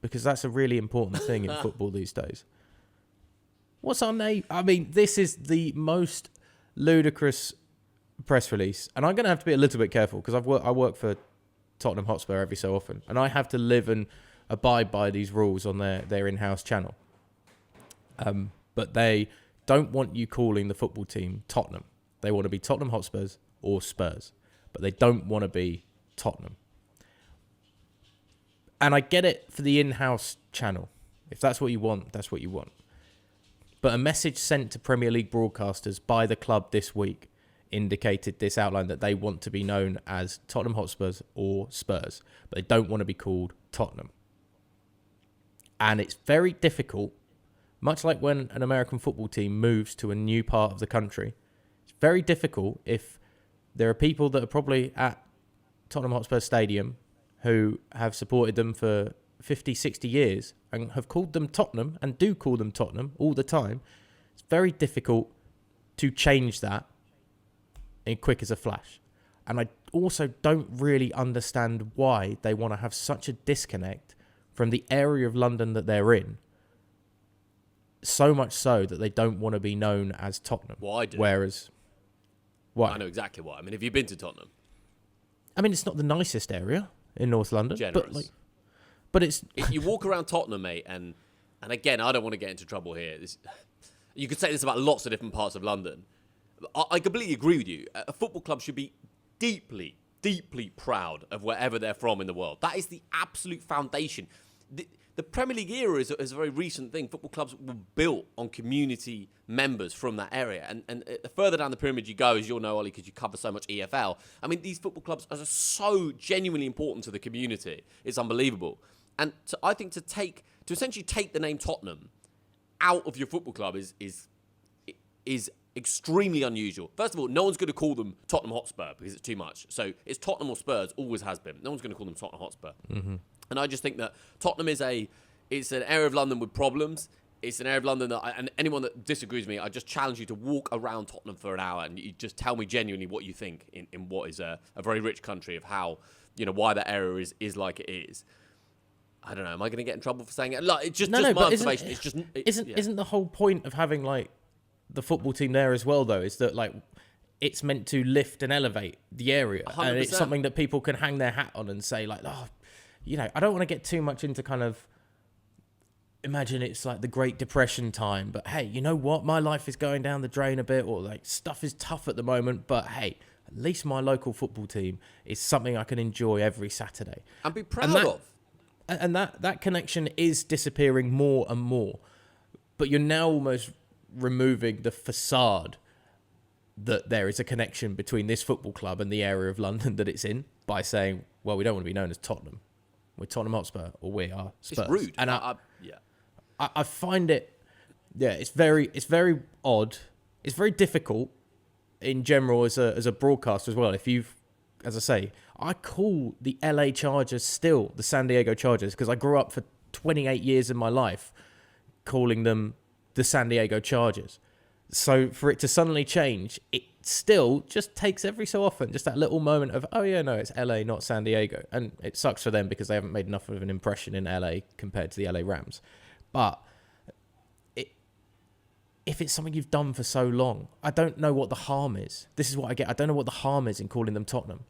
A: because that's a really important thing in football these days. What's our name? I mean, this is the most ludicrous press release, and I'm going to have to be a little bit careful because I work for Tottenham Hotspur every so often, and I have to live and abide by these rules on their in-house channel. But they don't want you calling the football team Tottenham. They want to be Tottenham Hotspurs or Spurs, but they don't want to be Tottenham. And I get it for the in-house channel. If that's what you want, that's what you want. But a message sent to Premier League broadcasters by the club this week indicated this outline that they want to be known as Tottenham Hotspurs or Spurs, but they don't want to be called Tottenham. And it's very difficult, much like when an American football team moves to a new part of the country. It's very difficult if there are people that are probably at Tottenham Hotspur Stadium who have supported them for 50, 60 years and have called them Tottenham and do call them Tottenham all the time. It's very difficult to change that in quick as a flash. And I also don't really understand why they want to have such a disconnect from the area of London that they're in. So much so that they don't want to be known as Tottenham.
B: Well, I do.
A: Whereas, why?
B: I know exactly why. I mean, have you been to Tottenham?
A: I mean, it's not the nicest area in North London.
B: Generous.
A: But it's...
B: You walk around Tottenham, mate, and again, I don't want to get into trouble here. You could say this about lots of different parts of London. I completely agree with you. A football club should be deeply, deeply proud of wherever they're from in the world. That is the absolute foundation. The Premier League era is a very recent thing. Football clubs were built on community members from that area. And the further down the pyramid you go, as you'll know, Ollie, because you cover so much EFL, I mean, these football clubs are so genuinely important to the community. It's unbelievable. And I think to essentially take the name Tottenham out of your football club is extremely unusual. First of all, no one's going to call them Tottenham Hotspur because it's too much. So it's Tottenham or Spurs, always has been. No one's going to call them Tottenham Hotspur. Mm-hmm. And I just think that Tottenham it's an area of London with problems. It's an area of London that, and anyone that disagrees with me, I just challenge you to walk around Tottenham for an hour and you just tell me genuinely what you think in what is a very rich country, of how, why that area is like it is. I don't know. Am I going to get in trouble for saying it? Like, it's just my observation.
A: Isn't the whole point of having like the football team there as well, though, is that like it's meant to lift and elevate the area,
B: 100%.
A: And it's something that people can hang their hat on and say like, I don't want to get too much into kind of imagine it's like the Great Depression time, but hey, you know what? My life is going down the drain a bit, or like stuff is tough at the moment, but hey, at least my local football team is something I can enjoy every Saturday
B: and be proud of.
A: And that connection is disappearing more and more. But you're now almost removing the facade that there is a connection between this football club and the area of London that it's in by saying, well, we don't want to be known as Tottenham. We're Tottenham Hotspur, or we are Spurs.
B: It's rude.
A: And I find it, it's very odd. It's very difficult in general as a broadcaster as well. As I say, I call the LA Chargers still the San Diego Chargers because I grew up for 28 years in my life calling them the San Diego Chargers. So for it to suddenly change, it still just takes every so often just that little moment of, oh yeah, no, it's LA, not San Diego. And it sucks for them because they haven't made enough of an impression in LA compared to the LA Rams. But if it's something you've done for so long, I don't know what the harm is. This is what I get. I don't know what the harm is in calling them Tottenham.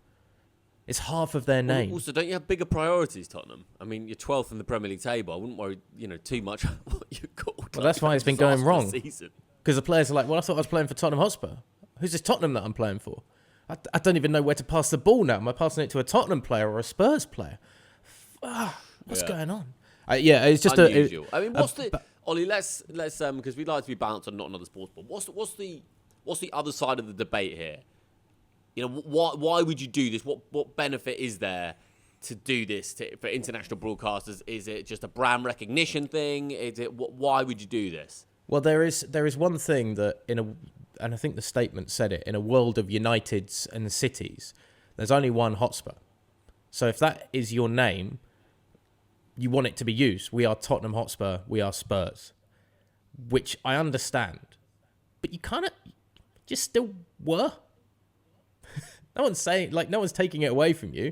A: It's half of their name.
B: Also, don't you have bigger priorities, Tottenham? I mean, you're 12th in the Premier League table. I wouldn't worry, too much what you're called.
A: Well, that's why it's been going wrong. Because the players are like, well, I thought I was playing for Tottenham Hotspur. Who's this Tottenham that I'm playing for? I don't even know where to pass the ball now. Am I passing it to a Tottenham player or a Spurs player? What's going on? It's just
B: unusual. Ollie, let's because we'd like to be balanced on not another sports ball. What's the other side of the debate here? Why would you do this? What benefit is there to do this for international broadcasters? Is it just a brand recognition thing? Why would you do this?
A: Well, there is one thing that and I think the statement said it, in a world of Uniteds and cities, there's only one Hotspur. So if that is your name, you want it to be used. We are Tottenham Hotspur. We are Spurs, which I understand, but you kind of just still were. No one's taking it away from you,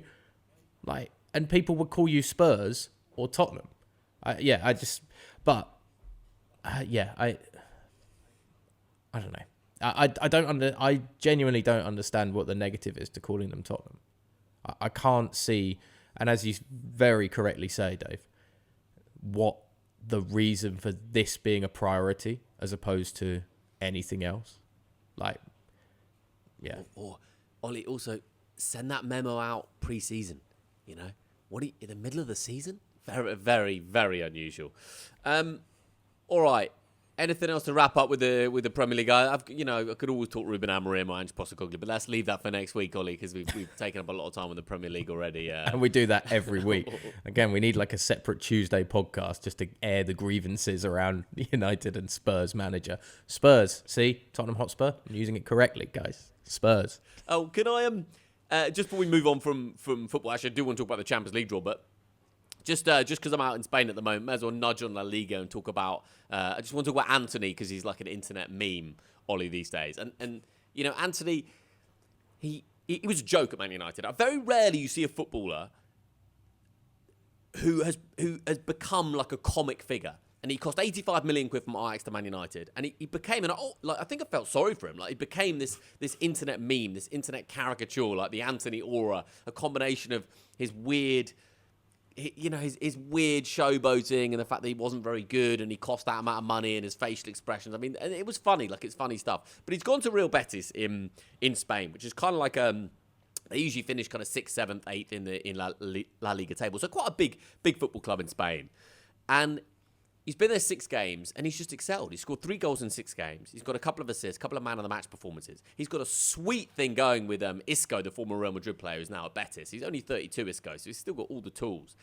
A: and people would call you Spurs or Tottenham. I don't know. I genuinely don't understand what the negative is to calling them Tottenham. I can't see. And as you very correctly say, Dave, what the reason for this being a priority as opposed to anything else?
B: Or Ollie, also send that memo out pre-season. In the middle of the season? Very, very, very unusual. All right. Anything else to wrap up with the Premier League? I could always talk Ruben Amorim or Ange Postecoglou, but let's leave that for next week, Ollie, because we've taken up a lot of time with the Premier League already.
A: And we do that every week. Again, we need a separate Tuesday podcast just to air the grievances around United and Spurs manager. Spurs, see? Tottenham Hotspur? I'm using it correctly, guys. Spurs.
B: Oh, can I, just before we move on from football, actually, I do want to talk about the Champions League draw, but just because I'm out in Spain at the moment, may as well nudge on La Liga and talk about. I just want to talk about Anthony because he's like an internet meme, Ollie, these days. And Anthony, he was a joke at Man United. Very rarely you see a footballer who has become like a comic figure. And he cost 85 million quid from Ajax to Man United, and he became I think I felt sorry for him. He became this internet meme, this internet caricature, like the Anthony aura, a combination of his weird. His weird showboating and the fact that he wasn't very good and he cost that amount of money and his facial expressions. I mean, it was funny, it's funny stuff. But he's gone to Real Betis in Spain, which is kind of like they usually finish kind of 6th, 7th, 8th in La Liga table. So quite a big football club in Spain. And he's been there 6 games and he's just excelled. He scored 3 goals in 6 games. He's got a couple of assists, a couple of man-of-the-match performances. He's got a sweet thing going with Isco, the former Real Madrid player who's now at Betis. He's only 32, Isco, so he's still got all the tools.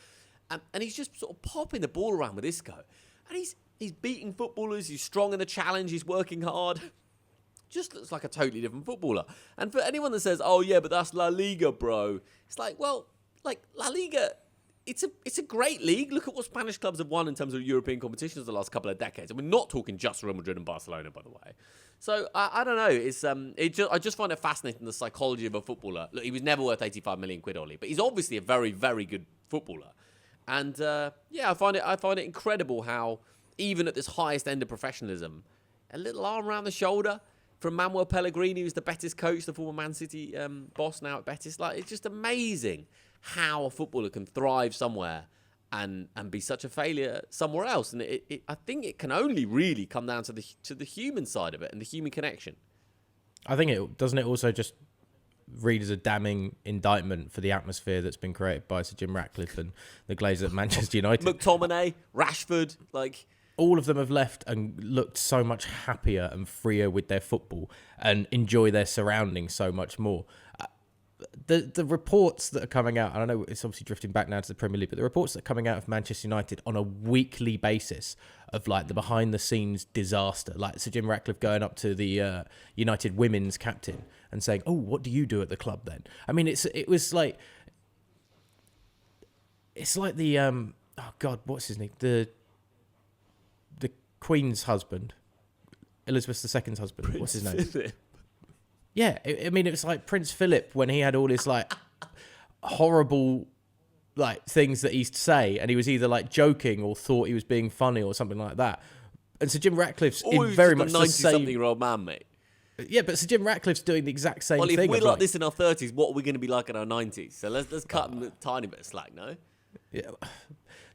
B: And he's just sort of popping the ball around with Isco. And he's beating footballers. He's strong in the challenge. He's working hard. Just looks like a totally different footballer. And for anyone that says, oh, yeah, but that's La Liga, bro. It's La Liga... It's a great league. Look at what Spanish clubs have won in terms of European competitions the last couple of decades. And we're not talking just Real Madrid and Barcelona, by the way. So I don't know. I just find it fascinating, the psychology of a footballer. Look, he was never worth 85 million quid, Ollie, but he's obviously a very, very good footballer. And I find it incredible how even at this highest end of professionalism, a little arm around the shoulder from Manuel Pellegrini, who's the Betis coach, the former Man City boss now at Betis. It's just amazing how a footballer can thrive somewhere and be such a failure somewhere else. And I think it can only really come down to the human side of it and the human connection.
A: I think it doesn't. It also just read as a damning indictment for the atmosphere that's been created by Sir Jim Ratcliffe and the Glazers at Manchester United.
B: McTominay, Rashford,
A: all of them have left and looked so much happier and freer with their football and enjoy their surroundings so much more. The reports that are coming out, and I know it's obviously drifting back now to the Premier League, but the reports that are coming out of Manchester United on a weekly basis of the behind the scenes disaster, like Sir Jim Ratcliffe going up to the United women's captain and saying, "Oh, what do you do at the club then?" I mean, it's like the oh God, what's his name? The Queen's husband, Elizabeth II's husband.
B: Prince
A: What's his name?
B: Philip.
A: Yeah, I mean, it was like Prince Philip when he had all his like horrible like things that he used to say, and he was either like joking or thought he was being funny or something like that. And Sir Jim Ratcliffe's in very much the same.
B: 90-something-year-old man, mate.
A: Yeah, but Sir Jim Ratcliffe's doing the exact same
B: Well,
A: thing.
B: if we're like this in our 30s, what are we going to be like in our 90s? So let's cut him a tiny bit of slack, no?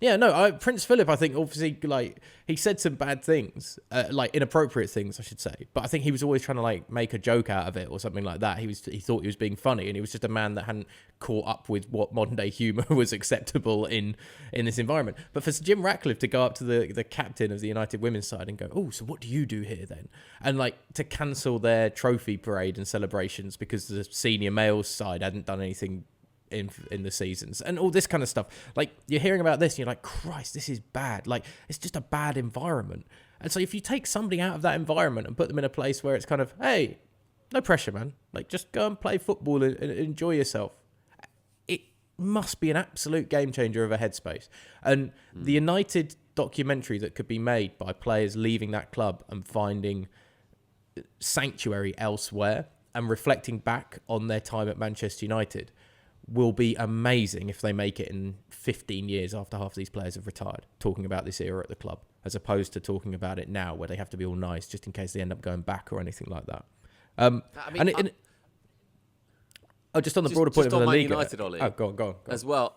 A: Yeah, no, Prince Philip, I think, obviously, like, he said some bad things, like, inappropriate things, I should say. But I think he was always trying to, like, make a joke out of it or something like that. He thought he was being funny, and he was just a man that hadn't caught up with what modern-day humour was acceptable in this environment. But for Jim Ratcliffe to go up to the captain of the United women's side and go, oh, so what do you do here, then? And, like, to cancel their trophy parade and celebrations because the senior males side hadn't done anything in the seasons and all this kind of stuff. Like, you're hearing about this and you're like, Christ, this is bad. Like, it's just a bad environment. And so if you take somebody out of that environment and put them in a place where it's kind of, hey, no pressure, man, like, just go and play football and enjoy yourself, it must be an absolute game changer of a headspace. And the United documentary that could be made by players leaving that club and finding sanctuary elsewhere and reflecting back on their time at Manchester United will be amazing if they make it in 15 years after half of these players have retired, talking about this era at the club, as opposed to talking about it now where they have to be all nice just in case they end up going back or anything like that. Just on the broader point of La Liga.
B: United, Ollie,
A: go on.
B: As well.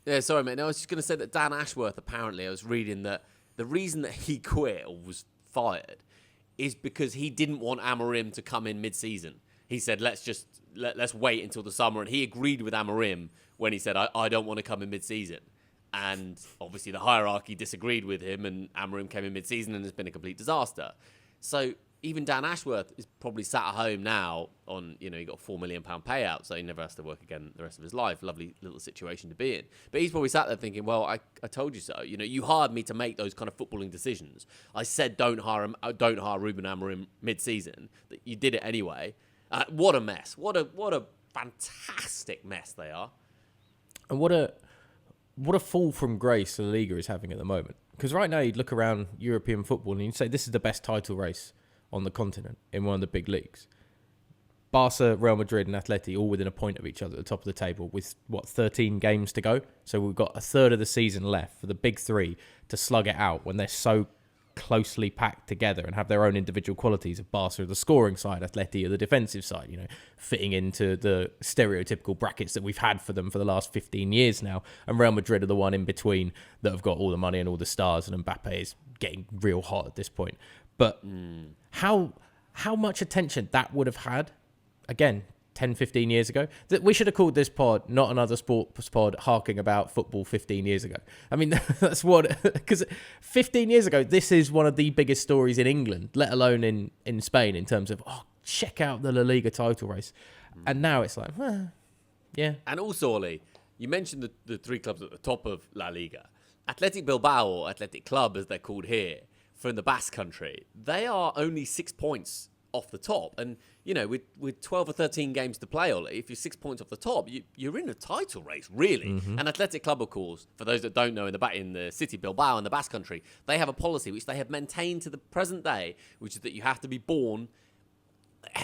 B: Yeah, sorry, mate. No, I was just going to say that Dan Ashworth, apparently, I was reading that the reason that he quit or was fired is because he didn't want Amorim to come in mid-season. He said, let's wait until the summer. And he agreed with Amorim when he said, I don't want to come in mid-season. And obviously the hierarchy disagreed with him, and Amorim came in mid-season and it's been a complete disaster. So even Dan Ashworth is probably sat at home now on, he got a £4 million payout, so he never has to work again the rest of his life. Lovely little situation to be in. But he's probably sat there thinking, well, I told you so. You hired me to make those kind of footballing decisions. I said don't hire Ruben Amorim mid-season. You did it anyway. What a mess. What a fantastic mess they are.
A: And what a fall from grace the Liga is having at the moment. Because right now you'd look around European football and you'd say this is the best title race on the continent in one of the big leagues. Barca, Real Madrid and Atleti all within a point of each other at the top of the table with, 13 games to go? So we've got a third of the season left for the big three to slug it out when they're so closely packed together and have their own individual qualities. Of Barca, the scoring side, Atleti, the defensive side, fitting into the stereotypical brackets that we've had for them for the last 15 years now. And Real Madrid are the one in between that have got all the money and all the stars, and Mbappe is getting real hot at this point. But how much attention that would have had, again, 10, 15 years ago, that we should have called this pod Not Another Sports Pod harking about football 15 years ago. I mean, that's what, because 15 years ago, this is one of the biggest stories in England, let alone in Spain, in terms of, check out the La Liga title race. And now it's like, yeah.
B: And also, Ollie, you mentioned the three clubs at the top of La Liga. Athletic Bilbao, or Athletic Club as they're called here, from the Basque Country, they are only 6 points off the top. And, with 12 or 13 games to play, Ollie, if you're 6 points off the top, you're in a title race, really. Mm-hmm. And Athletic Club, of course, for those that don't know, in the city Bilbao in the Basque Country, they have a policy which they have maintained to the present day, which is that you have to be born.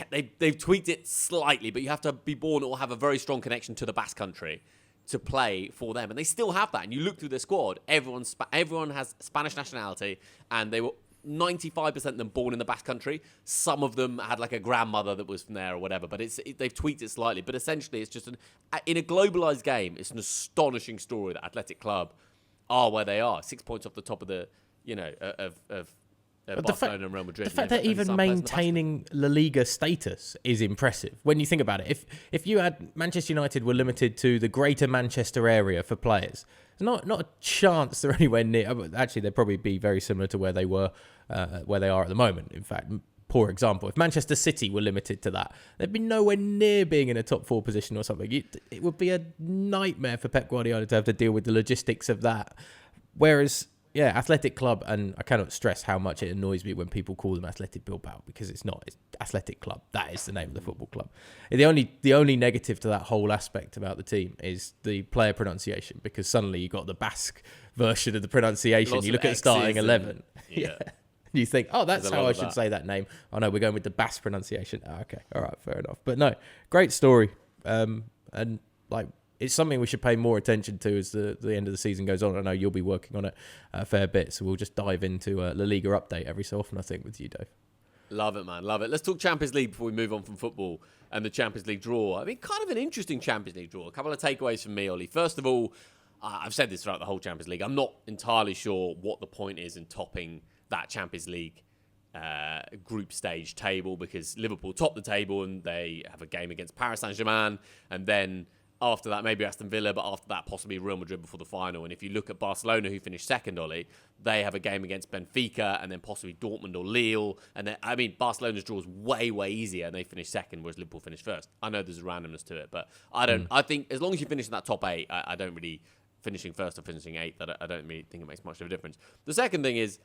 B: They've tweaked it slightly, but you have to be born or have a very strong connection to the Basque Country to play for them. And they still have that. And you look through their squad, everyone has Spanish nationality, and they were 95% of them born in the Basque Country. Some of them had like a grandmother that was from there or whatever, but they've tweaked it slightly. But essentially, it's just in a globalized game, it's an astonishing story that Athletic Club are where they are, 6 points off the top of the, of Barcelona and Real Madrid.
A: The fact that even maintaining La Liga status is impressive when you think about it. If you had Manchester United were limited to the greater Manchester area for players, there's not a chance they're anywhere near. Actually, they'd probably be very similar to where they are at the moment. In fact, poor example. If Manchester City were limited to that, they'd be nowhere near being in a top 4 position or something. It would be a nightmare for Pep Guardiola to have to deal with the logistics of that. Whereas, yeah, Athletic Club, and I cannot stress how much it annoys me when people call them Athletic Bilbao, because it's not. It's Athletic Club. That is the name of the football club. The only negative to that whole aspect about the team is the player pronunciation, because suddenly you got the Basque version of the pronunciation. You look at starting 11.
B: Yeah.
A: You think, oh, that's
B: There's a
A: how
B: lot
A: I
B: of
A: should
B: that.
A: say that name. Oh, no, we're going with the Basque pronunciation. Oh, okay, all right, fair enough. But no, great story. And like, it's something we should pay more attention to as the end of the season goes on. I know you'll be working on it a fair bit, so we'll just dive into La Liga update every so often, I think, with you, Dave.
B: Love it, man. Love it. Let's talk Champions League before we move on from football and the Champions League draw. I mean, kind of an interesting Champions League draw. A couple of takeaways from me, Ollie. First of all, I've said this throughout the whole Champions League. I'm not entirely sure what the point is in topping that Champions League group stage table, because Liverpool top the table and they have a game against Paris Saint-Germain, and then after that maybe Aston Villa, but after that possibly Real Madrid before the final. And if you look at Barcelona, who finished second, Ollie, they have a game against Benfica and then possibly Dortmund or Lille. And then, I mean, Barcelona's draw is way easier and they finished second, whereas Liverpool finished first. I know there's a randomness to it, but I think as long as you finish in that top 8, I don't really, finishing first or finishing 8th, I don't really think it makes much of a difference. The second thing is,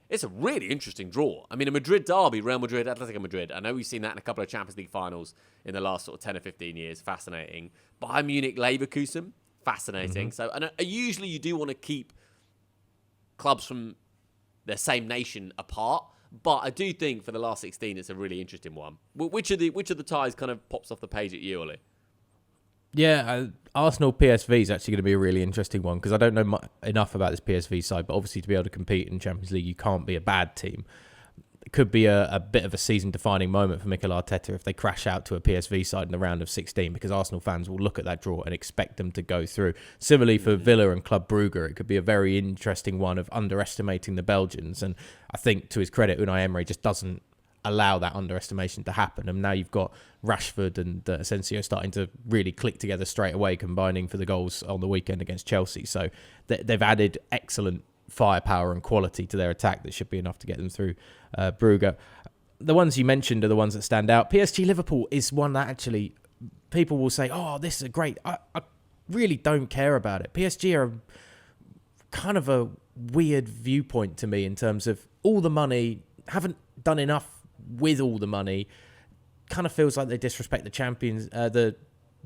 B: it's a really interesting draw. I mean, a Madrid derby, Real Madrid, Atletico Madrid. I know we've seen that in a couple of Champions League finals in the last sort of 10 or 15 years. Fascinating. Bayern Munich, Leverkusen. Fascinating. So, and usually you do want to keep clubs from their same nation apart. But I do think for the last 16, it's a really interesting one. Which of the ties kind of pops off the page at you, Ollie?
A: Yeah, Arsenal PSV is actually going to be a really interesting one, because I don't know enough about this PSV side, but obviously to be able to compete in Champions League, you can't be a bad team. It could be a bit of a season-defining moment for Mikel Arteta if they crash out to a PSV side in the round of 16, because Arsenal fans will look at that draw and expect them to go through. Similarly for Villa and Club Brugge, it could be a very interesting one of underestimating the Belgians, and I think to his credit, Unai Emery just doesn't allow that underestimation to happen. And now you've got Rashford and Asensio starting to really click together straight away, combining for the goals on the weekend against Chelsea. So they've added excellent firepower and quality to their attack that should be enough to get them through Brugge. The ones you mentioned are the ones that stand out. PSG Liverpool is one that actually people will say, oh, this is a great... I really don't care about it. PSG are kind of a weird viewpoint to me in terms of all the money, haven't done enough with all the money. Kind of feels like they disrespect the champions, the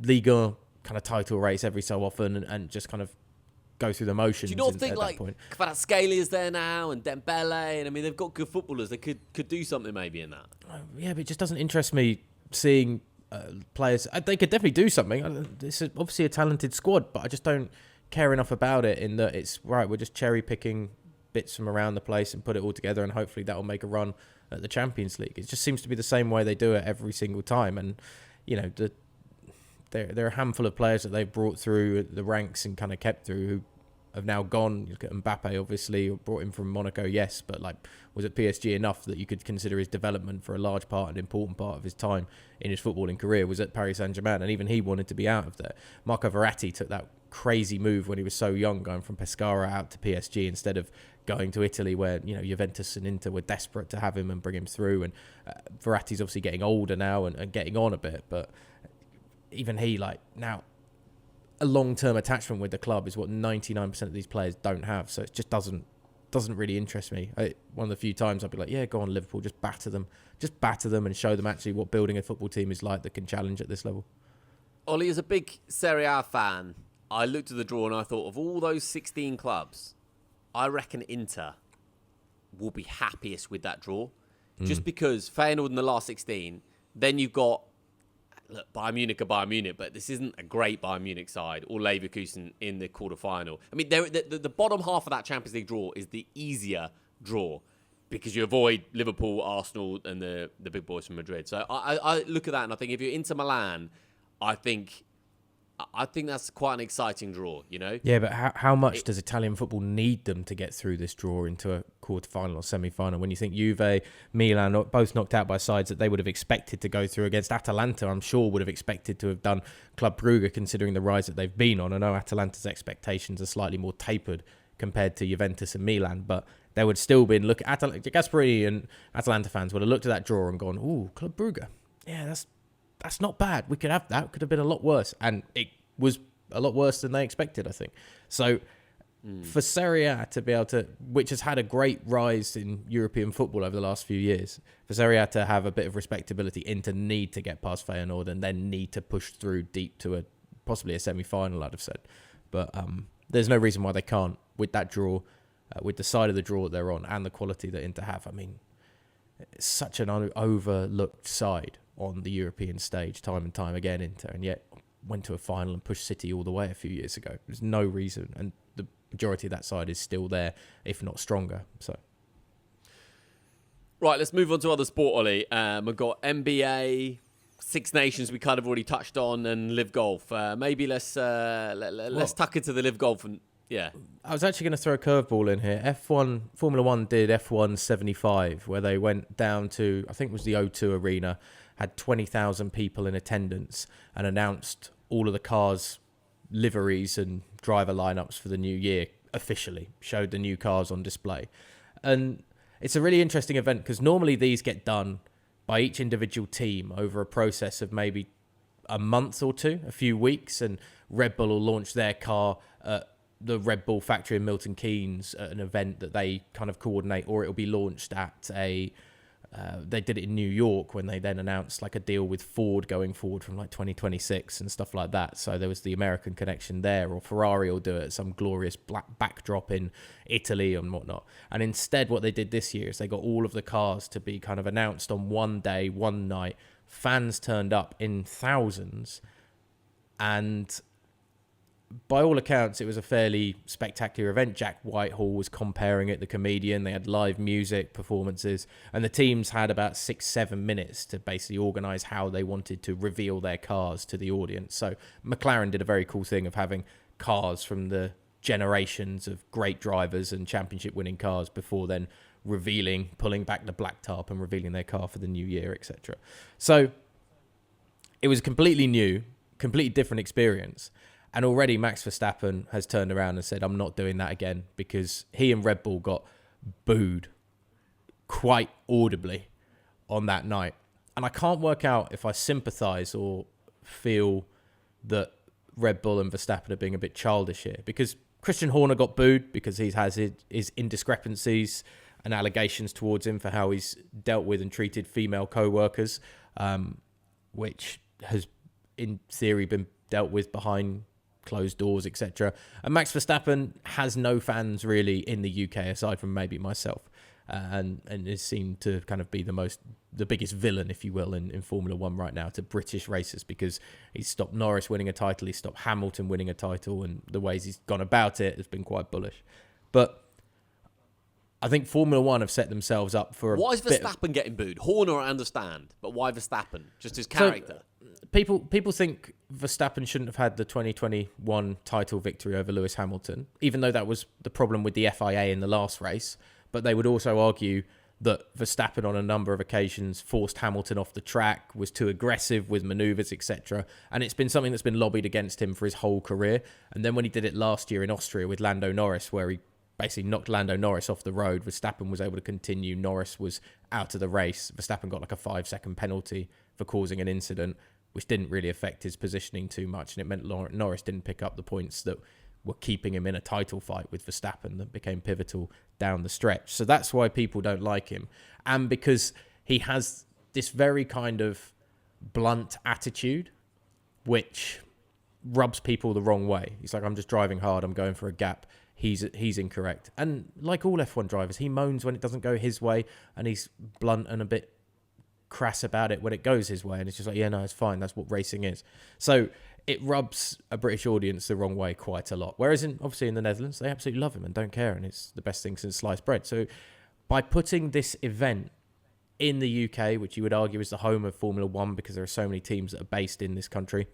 A: Liga kind of title race every so often, and just kind of go through the motions.
B: Do you not think
A: at
B: like Kvaratskhelia is there now and Dembele, and I mean they've got good footballers. They could do something maybe in that.
A: Yeah, but it just doesn't interest me seeing players. They could definitely do something. It's obviously a talented squad, but I just don't care enough about it in that it's right. We're just cherry picking bits from around the place and put it all together, and hopefully that will make a run at the Champions League. It just seems to be the same way they do it every single time. And you know, there are a handful of players that they've brought through the ranks and kind of kept through who have now gone. You look at Mbappe, obviously, brought him from Monaco, yes, but like, was it PSG enough that you could consider his development for a large part, an important part of his time in his footballing career was at Paris Saint-Germain, and even he wanted to be out of there. Marco Verratti took that crazy move when he was so young, going from Pescara out to PSG instead of going to Italy, where you know Juventus and Inter were desperate to have him and bring him through. And Verratti's obviously getting older now and getting on a bit, but even he, like, now a long-term attachment with the club is what 99% of these players don't have. So it just doesn't really interest me. One of the few times I'd be like, yeah, go on Liverpool, just batter them and show them actually what building a football team is like that can challenge at this level.
B: Ollie, as a big Serie A fan, I looked at the draw and I thought, of all those 16 clubs, I reckon Inter will be happiest with that draw. Just because Feyenoord in the last 16, then you've got, look, Bayern Munich are Bayern Munich, but this isn't a great Bayern Munich side, or Leverkusen in the quarterfinal. I mean, the bottom half of that Champions League draw is the easier draw because you avoid Liverpool, Arsenal, and the big boys from Madrid. So I look at that and I think if you're Inter Milan, I think that's quite an exciting draw, you know?
A: Yeah, but how much does Italian football need them to get through this draw into a quarter-final or semi-final? When you think Juve, Milan, both knocked out by sides that they would have expected to go through against Atalanta, I'm sure would have expected to have done Club Brugge, considering the rise that they've been on. I know Atalanta's expectations are slightly more tapered compared to Juventus and Milan, but there would still been, look at Gasperini and Atalanta fans would have looked at that draw and gone, ooh, Club Brugge. Yeah, that's not bad. We could have that. Could have been a lot worse. And it was a lot worse than they expected, I think. So for Serie A to be able to, which has had a great rise in European football over the last few years, for Serie A to have a bit of respectability, Inter need to get past Feyenoord and then need to push through deep to possibly a semi-final, I'd have said. But there's no reason why they can't with that draw. with the side of the draw that they're on and the quality that Inter have. I mean, it's such an overlooked side on the European stage time and time again, Inter, and yet went to a final and pushed City all the way a few years ago. There's no reason, and the majority of that side is still there, if not stronger. So,
B: right, let's move on to other sport, Ollie. We've got NBA, Six Nations we kind of already touched on, and Live Golf. Maybe let's tuck into the Live Golf. And yeah,
A: I was actually going to throw a curveball in here. Formula One did F1 75, where they went down to, I think it was the O2 Arena, had 20,000 people in attendance, and announced all of the cars' liveries and driver lineups for the new year officially, showed the new cars on display. And it's a really interesting event because normally these get done by each individual team over a process of maybe a month or two, a few weeks, and Red Bull will launch their car at the Red Bull factory in Milton Keynes at an event that they kind of coordinate, or it'll be launched at they did it in New York when they then announced like a deal with Ford going forward from like 2026 and stuff like that. So there was the American connection there, or Ferrari will do it at some glorious black backdrop in Italy and whatnot. And instead what they did this year is they got all of the cars to be kind of announced on one day, one night. Fans turned up in thousands, and by all accounts, it was a fairly spectacular event. Jack Whitehall was comparing it, the comedian. They had live music performances, and the teams had about 6-7 minutes to basically organise how they wanted to reveal their cars to the audience. So McLaren did a very cool thing of having cars from the generations of great drivers and championship-winning cars before then pulling back the black tarp and revealing their car for the new year, etc. So it was completely new, completely different experience. And already Max Verstappen has turned around and said, I'm not doing that again, because he and Red Bull got booed quite audibly on that night. And I can't work out if I sympathise or feel that Red Bull and Verstappen are being a bit childish here, because Christian Horner got booed because he has his indiscrepancies and allegations towards him for how he's dealt with and treated female co-workers, which has in theory been dealt with behind closed doors, etc. And Max Verstappen has no fans really in the UK aside from maybe myself, and is seen to kind of be the biggest villain, if you will, in Formula One right now to British racers, because he's stopped Norris winning a title, he's stopped Hamilton winning a title, and the ways he's gone about it has been quite bullish. But I think Formula One have set themselves up for
B: why is Verstappen getting booed? Horner, I understand, but why Verstappen? Just his character.
A: So, people think Verstappen shouldn't have had the 2021 title victory over Lewis Hamilton, even though that was the problem with the FIA in the last race. But they would also argue that Verstappen on a number of occasions forced Hamilton off the track, was too aggressive with manoeuvres, etc. And it's been something that's been lobbied against him for his whole career. And then when he did it last year in Austria with Lando Norris, where he basically knocked Lando Norris off the road, Verstappen was able to continue. Norris was out of the race. Verstappen got like a 5-second penalty for causing an incident, which didn't really affect his positioning too much. And it meant Norris didn't pick up the points that were keeping him in a title fight with Verstappen that became pivotal down the stretch. So that's why people don't like him. And because he has this very kind of blunt attitude, which rubs people the wrong way. He's like, I'm just driving hard, I'm going for a gap. He's incorrect. And like all F1 drivers, he moans when it doesn't go his way, and he's blunt and a bit crass about it when it goes his way. And it's just like, yeah, no, it's fine. That's what racing is. So it rubs a British audience the wrong way quite a lot. Whereas obviously in the Netherlands, they absolutely love him and don't care. And it's the best thing since sliced bread. So by putting this event in the UK, which you would argue is the home of Formula One because there are so many teams that are based in this country,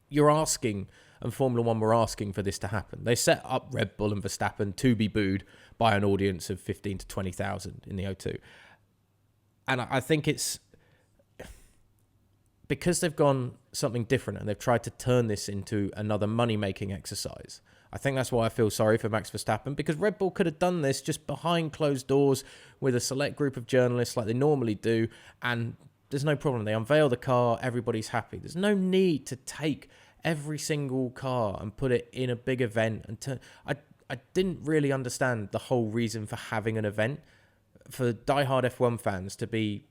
A: you're asking, and Formula One were asking for this to happen. They set up Red Bull and Verstappen to be booed by an audience of 15 to 20,000 in the O2. And I think it's because they've gone something different and they've tried to turn this into another money-making exercise. I think that's why I feel sorry for Max Verstappen, because Red Bull could have done this just behind closed doors with a select group of journalists like they normally do, and there's no problem. They unveil the car, everybody's happy. There's no need to take every single car and put it in a big event. And I didn't really understand the whole reason for having an event. For diehard F1 fans to be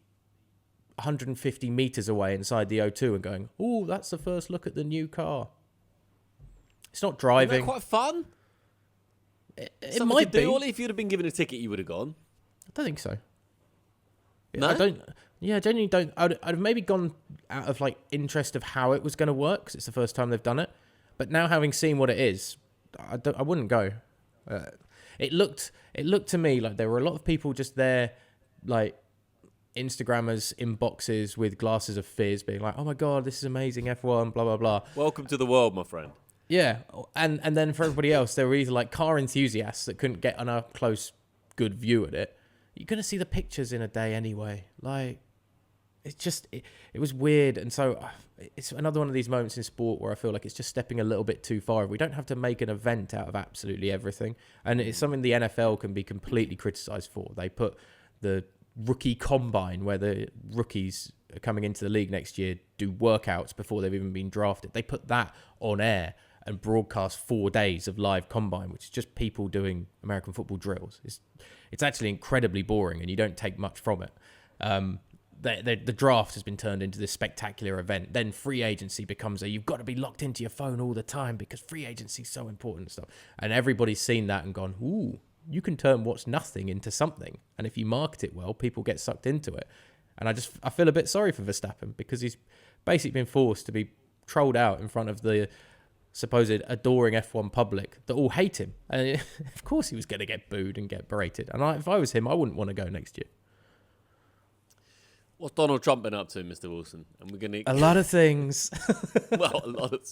A: 150 metres away inside the O2 and going, oh, that's the first look at the new car. It's not driving.
B: Isn't that quite fun?
A: It might be.
B: Ollie, if you'd have been given a ticket, you would have gone.
A: I don't think so.
B: No?
A: I don't. Yeah, I genuinely don't. I'd have maybe gone out of like interest of how it was going to work because it's the first time they've done it. But now having seen what it is, I wouldn't go. It looked to me like there were a lot of people just there, like Instagrammers in boxes with glasses of fizz, being like, "Oh my god, this is amazing, F1, blah blah blah."
B: Welcome to the world, my friend.
A: Yeah, and then for everybody else, there were either like car enthusiasts that couldn't get on a close, good view at it. You're gonna see the pictures in a day anyway. Like, it's just it was weird, and so it's another one of these moments in sport where I feel like it's just stepping a little bit too far. We don't have to make an event out of absolutely everything, and it's something the NFL can be completely criticised for. They put the rookie combine where the rookies are coming into the league next year do workouts before they've even been drafted. They put that on air and broadcast 4 days of live combine, which is just people doing American football drills. It's actually incredibly boring, and you don't take much from it. The draft has been turned into this spectacular event. Then free agency becomes you've got to be locked into your phone all the time because free agency is so important and stuff. And everybody's seen that and gone, ooh, you can turn what's nothing into something. And if you market it well, people get sucked into it. And I feel a bit sorry for Verstappen because he's basically been forced to be trolled out in front of the supposed adoring F1 public that all hate him. And of course he was going to get booed and get berated. And if I was him, I wouldn't want to go next year.
B: What's Donald Trump been up to, Mr. Wilson? And we're going to
A: a lot of things.
B: Well, a lot of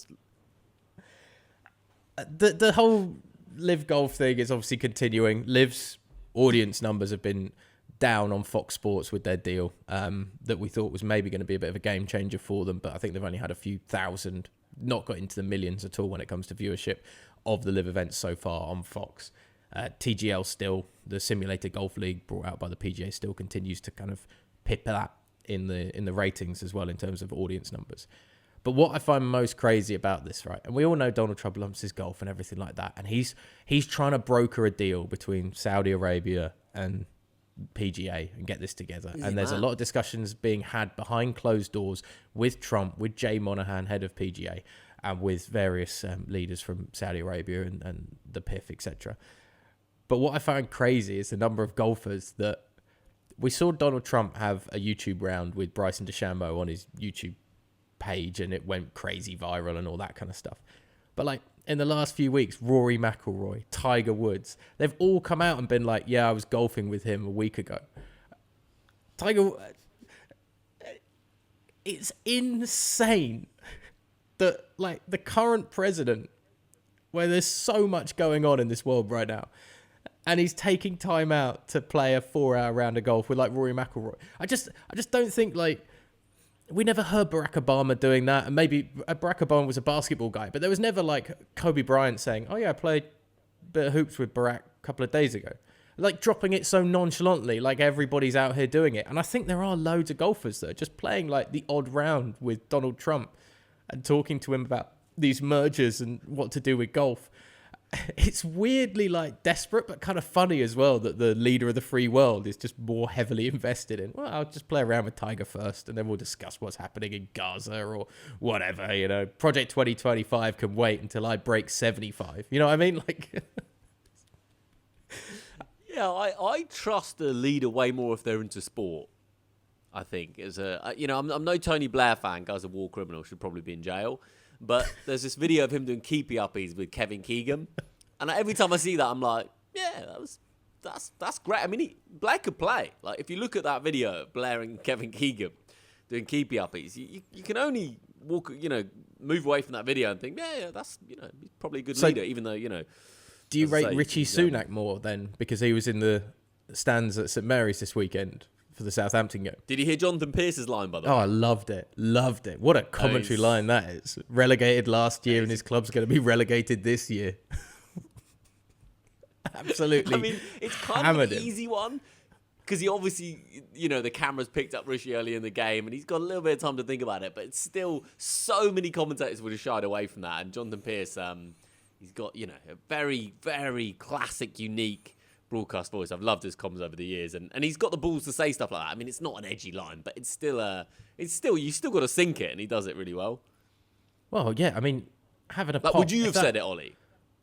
A: the whole Live Golf thing is obviously continuing. Liv's audience numbers have been down on Fox Sports with their deal that we thought was maybe going to be a bit of a game changer for them, but I think they've only had a few thousand, not got into the millions at all when it comes to viewership of the Live events so far on Fox. TGL still, the simulated golf league brought out by the PGA, still continues to kind of pip that in the ratings as well in terms of audience numbers. But what I find most crazy about this, right, and we all know Donald Trump loves his golf and everything like that, and he's trying to broker a deal between Saudi Arabia and PGA and get this together. And there's a lot of discussions being had behind closed doors with Trump, with Jay Monahan, head of PGA, and with various leaders from Saudi Arabia and the PIF, etc. But what I find crazy is the number of golfers that we saw Donald Trump have a YouTube round with Bryson DeChambeau on his YouTube page, and it went crazy viral and all that kind of stuff. But like in the last few weeks, Rory McIlroy, Tiger Woods, they've all come out and been like, yeah, I was golfing with him a week ago. It's insane that like the current president, where there's so much going on in this world right now, and he's taking time out to play a 4-hour round of golf with like Rory McIlroy. I just don't think like, we never heard Barack Obama doing that, and maybe Barack Obama was a basketball guy, but there was never like Kobe Bryant saying, oh yeah, I played a bit of hoops with Barack a couple of days ago. Like dropping it so nonchalantly, like everybody's out here doing it. And I think there are loads of golfers that are just playing like the odd round with Donald Trump and talking to him about these mergers and what to do with golf. It's weirdly like desperate, but kind of funny as well that the leader of the free world is just more heavily invested in, well, I'll just play around with Tiger first and then we'll discuss what's happening in Gaza or whatever, you know. Project 2025 can wait until I break 75. You know what I mean? Like,
B: yeah, I trust the leader way more if they're into sport. I think I'm no Tony Blair fan. Guy's a war criminal, should probably be in jail. But there's this video of him doing keepy uppies with Kevin Keegan, and every time I see that, I'm like, yeah, that's great. I mean, Blair could play. Like, if you look at that video of Blair and Kevin Keegan doing keepy uppies, you can only move away from that video and think, yeah, that's he's probably a good leader, even though
A: Do you rate Rishi Sunak more then because he was in the stands at St Mary's this weekend for the Southampton game?
B: Did you hear Jonathan Pearce's line, by the way?
A: Oh, I loved it. What a commentary line that is. Relegated last year and his club's going to be relegated this year. Absolutely.
B: I mean, it's kind of an easy one because he obviously, the camera's picked up Rishi early in the game and he's got a little bit of time to think about it, but it's still so many commentators would have shied away from that. And Jonathan Pearce, he's got, a very, very classic, unique broadcast voice. I've loved his comms over the years, and he's got the balls to say stuff like that. I mean, it's not an edgy line, but it's still you still got to sink it, and he does it really well.
A: Well, yeah, I mean, having a
B: like,
A: pop.
B: Would you have said it, Ollie?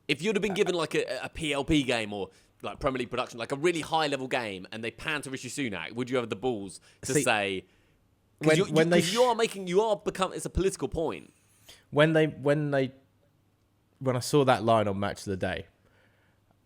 B: If you'd have been given like a PLP game or like Premier League production, like a really high level game, and they pan to Rishi Sunak, would you have the balls to say? Because it's a political point.
A: When I saw that line on Match of the Day,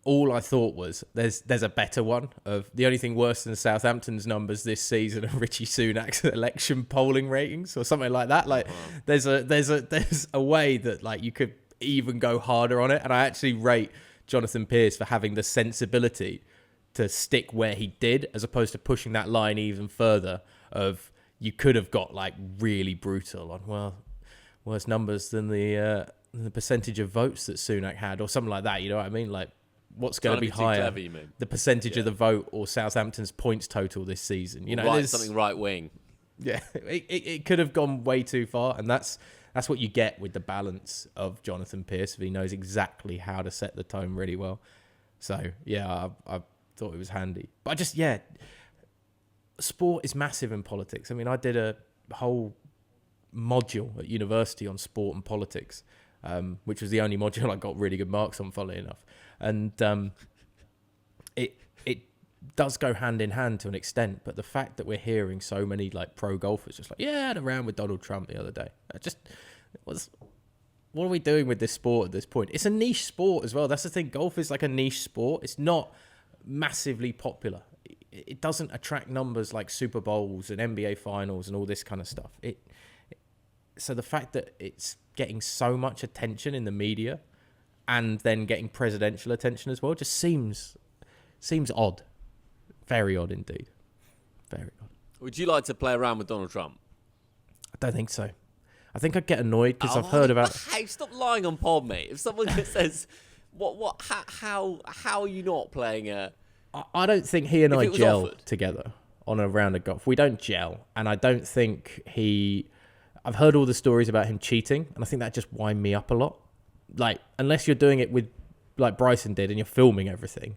A: all I thought was there's a better one. Of the only thing worse than Southampton's numbers this season are Rishi Sunak's election polling ratings or something like that. Like there's a way that like you could even go harder on it, and I actually rate Jonathan Pearce for having the sensibility to stick where he did, as opposed to pushing that line even further. Of you could have got like really brutal on worse numbers than the percentage of votes that Sunak had, or something like that. You know what I mean? Like what's going to be higher, the percentage of the vote or Southampton's points total this season? You know,
B: right, something right wing.
A: Yeah, it could have gone way too far, and that's what you get with the balance of Jonathan Pearce. He knows exactly how to set the tone really well. So yeah, I thought it was handy. But sport is massive in politics. I mean, I did a whole module at university on sport and politics, which was the only module I got really good marks on, funnily enough. And it does go hand in hand to an extent, but the fact that we're hearing so many like pro golfers just like, yeah, I had a round with Donald Trump the other day. What are we doing with this sport at this point? It's a niche sport as well. That's the thing. Golf is like a niche sport. It's not massively popular. It doesn't attract numbers like Super Bowls and NBA finals and all this kind of stuff. So the fact that it's getting so much attention in the media and then getting presidential attention as well just seems odd. Very odd indeed. Very odd.
B: Would you like to play around with Donald Trump?
A: I don't think so. I think I'd get annoyed because I've heard about...
B: Hey, stop lying on pod, mate. If someone says, how are you not playing a...
A: I don't think he and I gel together on a round of golf. We don't gel, and I don't think I've heard all the stories about him cheating, and I think that just wind me up a lot. Like, unless you're doing it with, like Bryson did, and you're filming everything.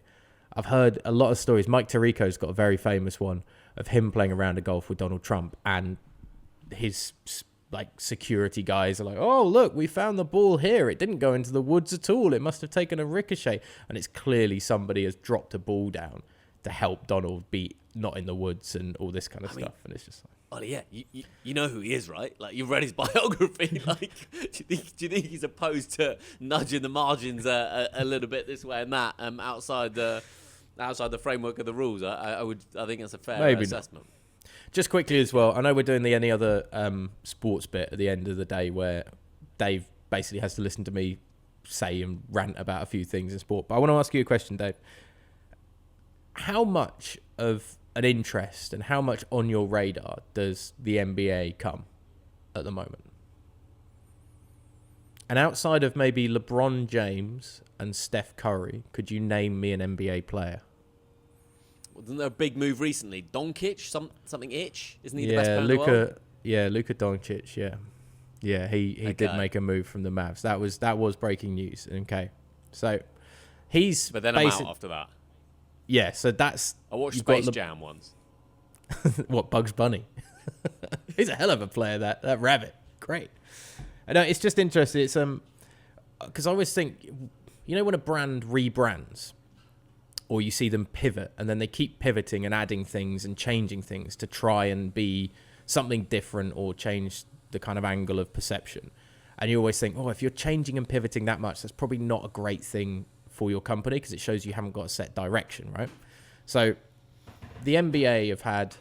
A: I've heard a lot of stories. Mike Tirico's got a very famous one of him playing a round of golf with Donald Trump, and his like security guys are like, oh, look, we found the ball here. It didn't go into the woods at all. It must have taken a ricochet. And it's clearly somebody has dropped a ball down to help Donald be not in the woods and all this kind of stuff. And it's just like...
B: Ollie, yeah, you know who he is, right? Like, you've read his biography. Like, do you think he's opposed to nudging the margins a little bit this way and that outside the framework of the rules? I think that's a fair assessment.
A: Not. Just quickly as well, I know we're doing the any other sports bit at the end of the day where Dave basically has to listen to me say and rant about a few things in sport. But I want to ask you a question, Dave. How much of an interest and how much on your radar does the NBA come at the moment? And outside of maybe LeBron James and Steph Curry, could you name me an NBA player?
B: Wasn't there a big move recently? Doncic, something itch? Isn't he the best player in the world?
A: Yeah, Luka Doncic, yeah. Yeah, he did make a move from the Mavs. That was breaking news. Okay. So he's...
B: But then I'm out after that.
A: Yeah, so that's...
B: I watched Space Jam once.
A: What, Bugs Bunny? He's a hell of a player, that rabbit. Great. I know, it's just interesting. It's because I always think, you know when a brand rebrands, or you see them pivot, and then they keep pivoting and adding things and changing things to try and be something different or change the kind of angle of perception. And you always think, oh, if you're changing and pivoting that much, that's probably not a great thing for your company because it shows you haven't got a set direction, right? So the NBA have had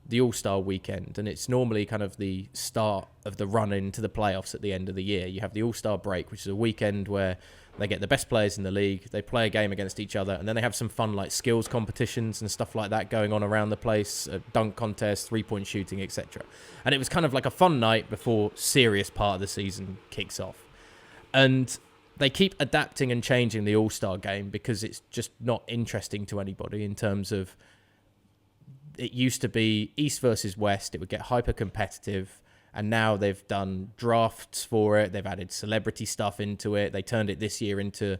A: the All-Star weekend, and it's normally kind of the start of the run into the playoffs at the end of the year. You have the All-Star break, which is a weekend where they get the best players in the league, they play a game against each other, and then they have some fun like skills competitions and stuff like that going on around the place, dunk contests, three-point shooting, etc. And it was kind of like a fun night before serious part of the season kicks off. And they keep adapting and changing the All-Star game because it's just not interesting to anybody in terms of it used to be East versus West. It would get hyper competitive. And now they've done drafts for it. They've added celebrity stuff into it. They turned it this year into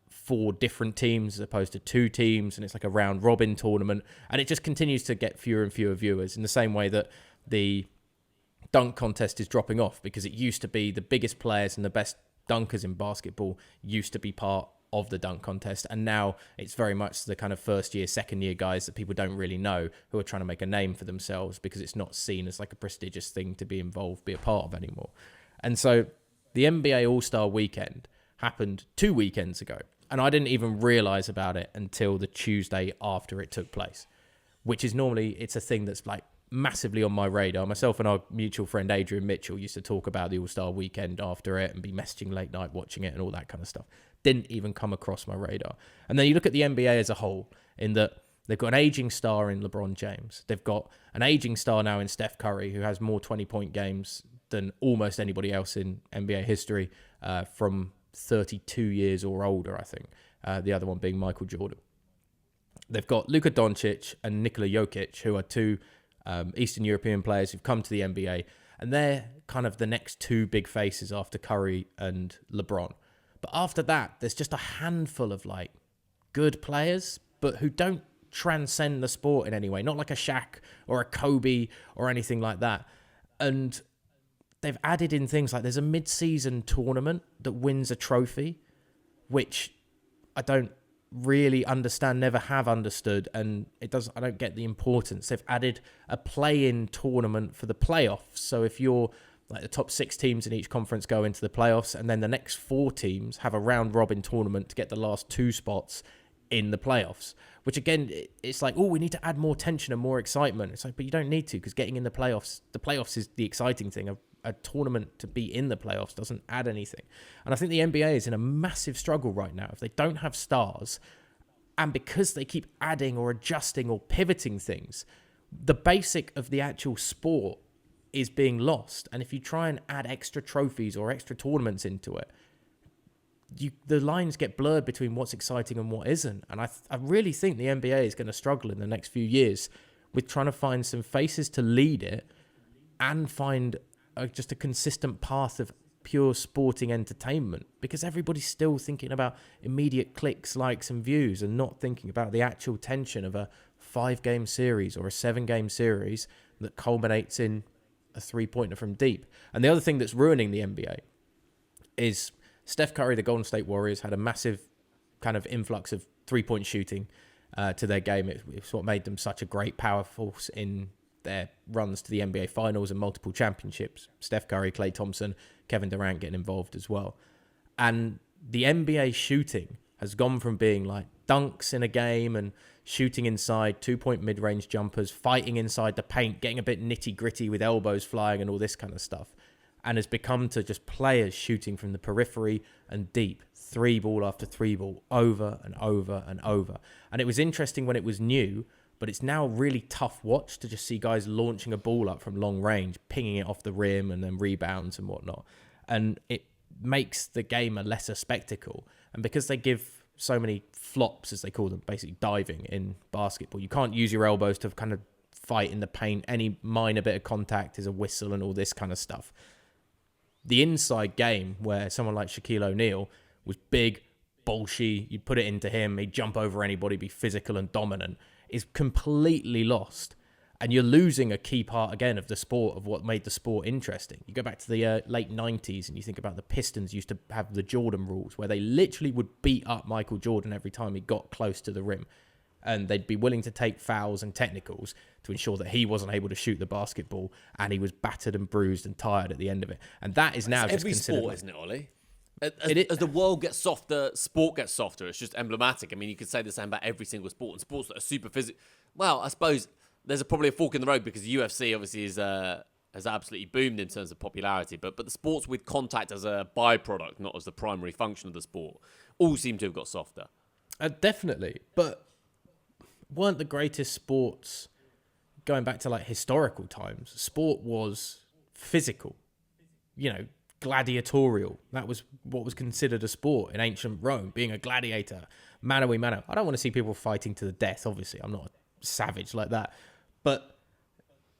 A: 4 different teams as opposed to 2 teams. And it's like a round robin tournament. And it just continues to get fewer and fewer viewers in the same way that the dunk contest is dropping off because it used to be the biggest players and the best dunkers in basketball used to be part of the dunk contest, and now it's very much the kind of first year, second year guys that people don't really know who are trying to make a name for themselves because it's not seen as like a prestigious thing to be involved, be a part of anymore. And so the NBA All-Star Weekend happened 2 weekends ago, and I didn't even realize about it until the Tuesday after it took place, which is normally, it's a thing that's like massively on my radar. Myself and our mutual friend Adrian Mitchell used to talk about the All-Star Weekend after it and be messaging late night watching it and all that kind of stuff. Didn't even come across my radar. And then you look at the NBA as a whole, in that they've got an aging star in LeBron James. They've got an aging star now in Steph Curry, who has more 20-point games than almost anybody else in NBA history, from 32 years or older, I think. The other one being Michael Jordan. They've got Luka Doncic and Nikola Jokic, who are two Eastern European players who've come to the NBA, and they're kind of the next two big faces after Curry and LeBron. But after that, there's just a handful of like good players, but who don't transcend the sport in any way. Not like a Shaq or a Kobe or anything like that. And they've added in things like there's a mid-season tournament that wins a trophy, which I don't really understand, never have understood, and I don't get the importance. They've added a play-in tournament for the playoffs. So if you're like the top 6 teams in each conference go into the playoffs, and then the next 4 teams have a round-robin tournament to get the last 2 spots in the playoffs, which again, it's like, oh, we need to add more tension and more excitement. It's like, but you don't need to, because getting in the playoffs is the exciting thing. A tournament to be in the playoffs doesn't add anything. And I think the NBA is in a massive struggle right now. If they don't have stars, and because they keep adding or adjusting or pivoting things, the basic of the actual sport is being lost. And if you try and add extra trophies or extra tournaments into it, the lines get blurred between what's exciting and what isn't. And I really think the NBA is going to struggle in the next few years with trying to find some faces to lead it and find just a consistent path of pure sporting entertainment, because everybody's still thinking about immediate clicks, likes and views, and not thinking about the actual tension of a 5-game series or a 7-game series that culminates in a 3-pointer from deep. And the other thing that's ruining the NBA is Steph Curry, the Golden State Warriors, had a massive kind of influx of 3-point shooting to their game. It's what made them such a great power force in their runs to the NBA Finals and multiple championships. Steph Curry, Klay Thompson, Kevin Durant getting involved as well. And the NBA shooting has gone from being like dunks in a game and shooting inside, 2-point mid-range jumpers, fighting inside the paint, getting a bit nitty-gritty with elbows flying and all this kind of stuff, and has become to just players shooting from the periphery and deep, 3-ball after 3-ball, over and over and over. And it was interesting when it was new, but it's now really tough watch to just see guys launching a ball up from long range, pinging it off the rim and then rebounds and whatnot. And it makes the game a lesser spectacle. And because they give so many flops, as they call them, basically diving in basketball, you can't use your elbows to kind of fight in the paint. Any minor bit of contact is a whistle and all this kind of stuff. The inside game, where someone like Shaquille O'Neal was big, bolshy, you'd put it into him, he'd jump over anybody, be physical and dominant, is completely lost. And you're losing a key part, again, of the sport, of what made the sport interesting. You go back to the late 90s and you think about the Pistons used to have the Jordan rules, where they literally would beat up Michael Jordan every time he got close to the rim. And they'd be willing to take fouls and technicals to ensure that he wasn't able to shoot the basketball, and he was battered and bruised and tired at the end of it. And that is now just
B: every
A: considered
B: sport, isn't it, Ollie? As the world gets softer, sport gets softer. It's just emblematic. I mean, you could say the same about every single sport. And sports that are super physical. Well, I suppose there's probably a fork in the road, because UFC obviously has absolutely boomed in terms of popularity. But the sports with contact as a byproduct, not as the primary function of the sport, all seem to have got softer.
A: Definitely. But weren't the greatest sports, going back to like historical times, sport was physical, gladiatorial. That was what was considered a sport in ancient Rome, being a gladiator, mano a mano. I don't want to see people fighting to the death, obviously. I'm not a savage like that. But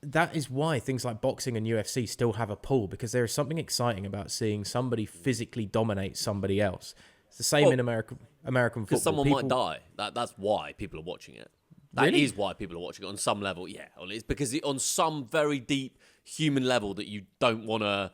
A: that is why things like boxing and UFC still have a pull, because there is something exciting about seeing somebody physically dominate somebody else. It's the same in American football.
B: Because someone might die. That's why people are watching it. That
A: Really?
B: is why people are watching it on some level. Yeah, Ollie. It's because on some very deep human level that you don't want to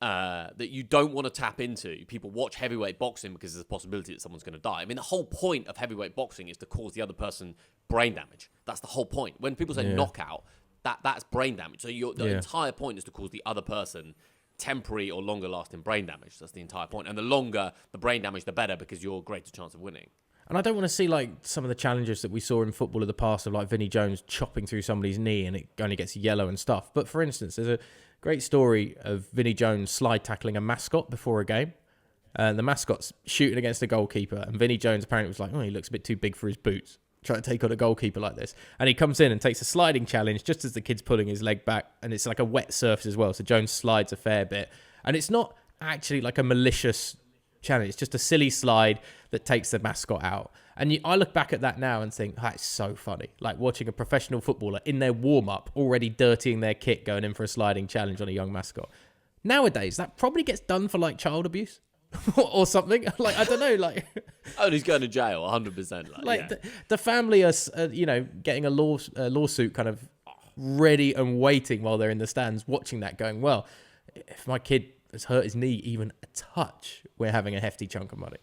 B: that you don't want to tap into. People watch heavyweight boxing because there's a possibility that someone's going to die. I mean, the whole point of heavyweight boxing is to cause the other person brain damage. That's the whole point. When people say knockout, that's brain damage. So the entire point is to cause the other person temporary or longer lasting brain damage. That's the entire point. And the longer the brain damage, the better, because you're a greater chance of winning.
A: And I don't want to see like some of the challenges that we saw in football of the past of like Vinnie Jones chopping through somebody's knee and it only gets yellow and stuff. But for instance, there's a great story of Vinnie Jones slide tackling a mascot before a game. And the mascot's shooting against the goalkeeper. And Vinnie Jones apparently was like, oh, he looks a bit too big for his boots, trying to take on a goalkeeper like this. And he comes in and takes a sliding challenge just as the kid's pulling his leg back. And it's like a wet surface as well. So Jones slides a fair bit. And it's not actually like a malicious challenge. It's just a silly slide that takes the mascot out. And I look back at that now and think, that's so funny. Like watching a professional footballer in their warm-up already dirtying their kit going in for a sliding challenge on a young mascot. Nowadays, that probably gets done for like child abuse or something. Like, I don't know. Like,
B: oh, he's going to jail, 100%.
A: Like the family are, getting a lawsuit kind of ready and waiting while they're in the stands watching that going, well, if my kid has hurt his knee even a touch, we're having a hefty chunk of money.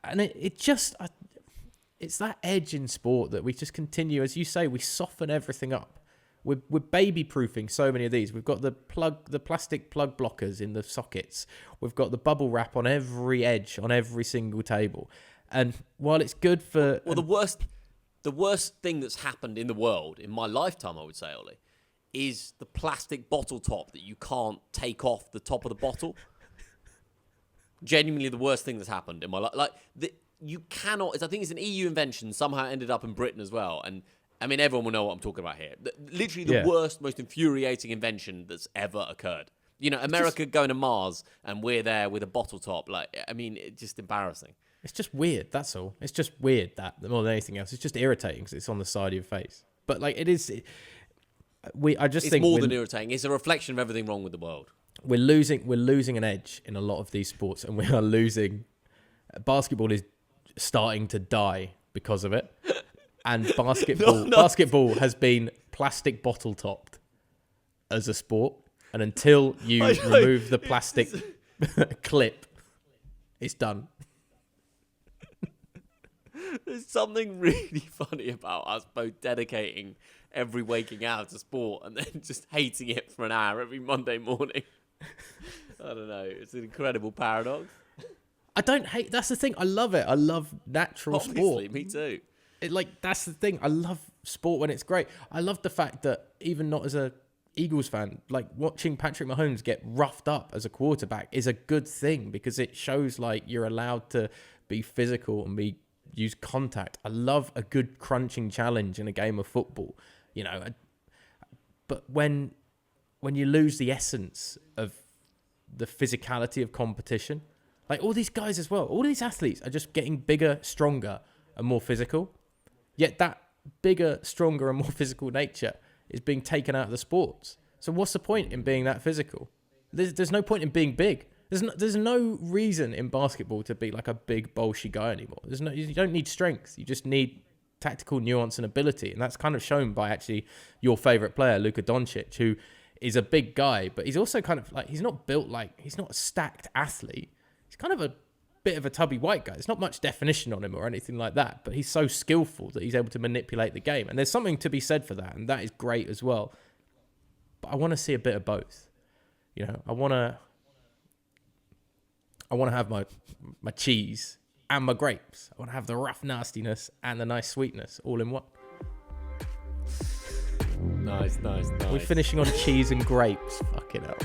A: And it's that edge in sport that we just continue, as you say, we soften everything up. We're baby-proofing so many of these. We've got the plastic plug blockers in the sockets. We've got the bubble wrap on every edge, on every single table. And while it's good for...
B: Well, the worst thing that's happened in the world, in my lifetime, I would say, Ollie, is the plastic bottle top that you can't take off the top of the bottle. Genuinely the worst thing that's happened in my life. Like, you cannot... I think it's an EU invention, somehow ended up in Britain as well. And, I mean, everyone will know what I'm talking about here. Literally the worst, most infuriating invention that's ever occurred. You know, America going to Mars, and we're there with a bottle top. Like, I mean, it's just embarrassing.
A: It's just weird, that's all. It's just weird, that, more than anything else. It's just irritating because it's on the side of your face. But, like, it is...
B: It's more than irritating. It's a reflection of everything wrong with the world.
A: We're losing an edge in a lot of these sports, and we are losing... Basketball is starting to die because of it. And basketball has been plastic bottle topped as a sport. And until you remove the plastic clip, it's done.
B: There's something really funny about us both dedicating every waking hour to sport and then just hating it for an hour every Monday morning. I don't know. It's an incredible paradox.
A: I don't hate... That's the thing. I love it. I love natural sport.
B: Obviously, me too.
A: That's the thing. I love sport when it's great. I love the fact that even not as a Eagles fan, like watching Patrick Mahomes get roughed up as a quarterback is a good thing because it shows like you're allowed to be physical and use contact. I love a good crunching challenge in a game of football, you know. But when you lose the essence of the physicality of competition, like all these guys as well, all these athletes are just getting bigger, stronger, and more physical. Yet that bigger, stronger, and more physical nature is being taken out of the sports. So what's the point in being that physical? There's no point in being big. There's no reason in basketball to be like a big, bolshy guy anymore. You don't need strength. You just need tactical nuance and ability. And that's kind of shown by actually your favourite player, Luka Doncic, who is a big guy, but he's also kind of like, he's not a stacked athlete. He's kind of a bit of a tubby white guy. There's not much definition on him or anything like that, but he's so skillful that he's able to manipulate the game. And there's something to be said for that, and that is great as well. But I want to see a bit of both. You know, I want to have my cheese and my grapes. I want to have the rough nastiness and the nice sweetness all in one.
B: Nice.
A: We're finishing on cheese and grapes. Fucking hell.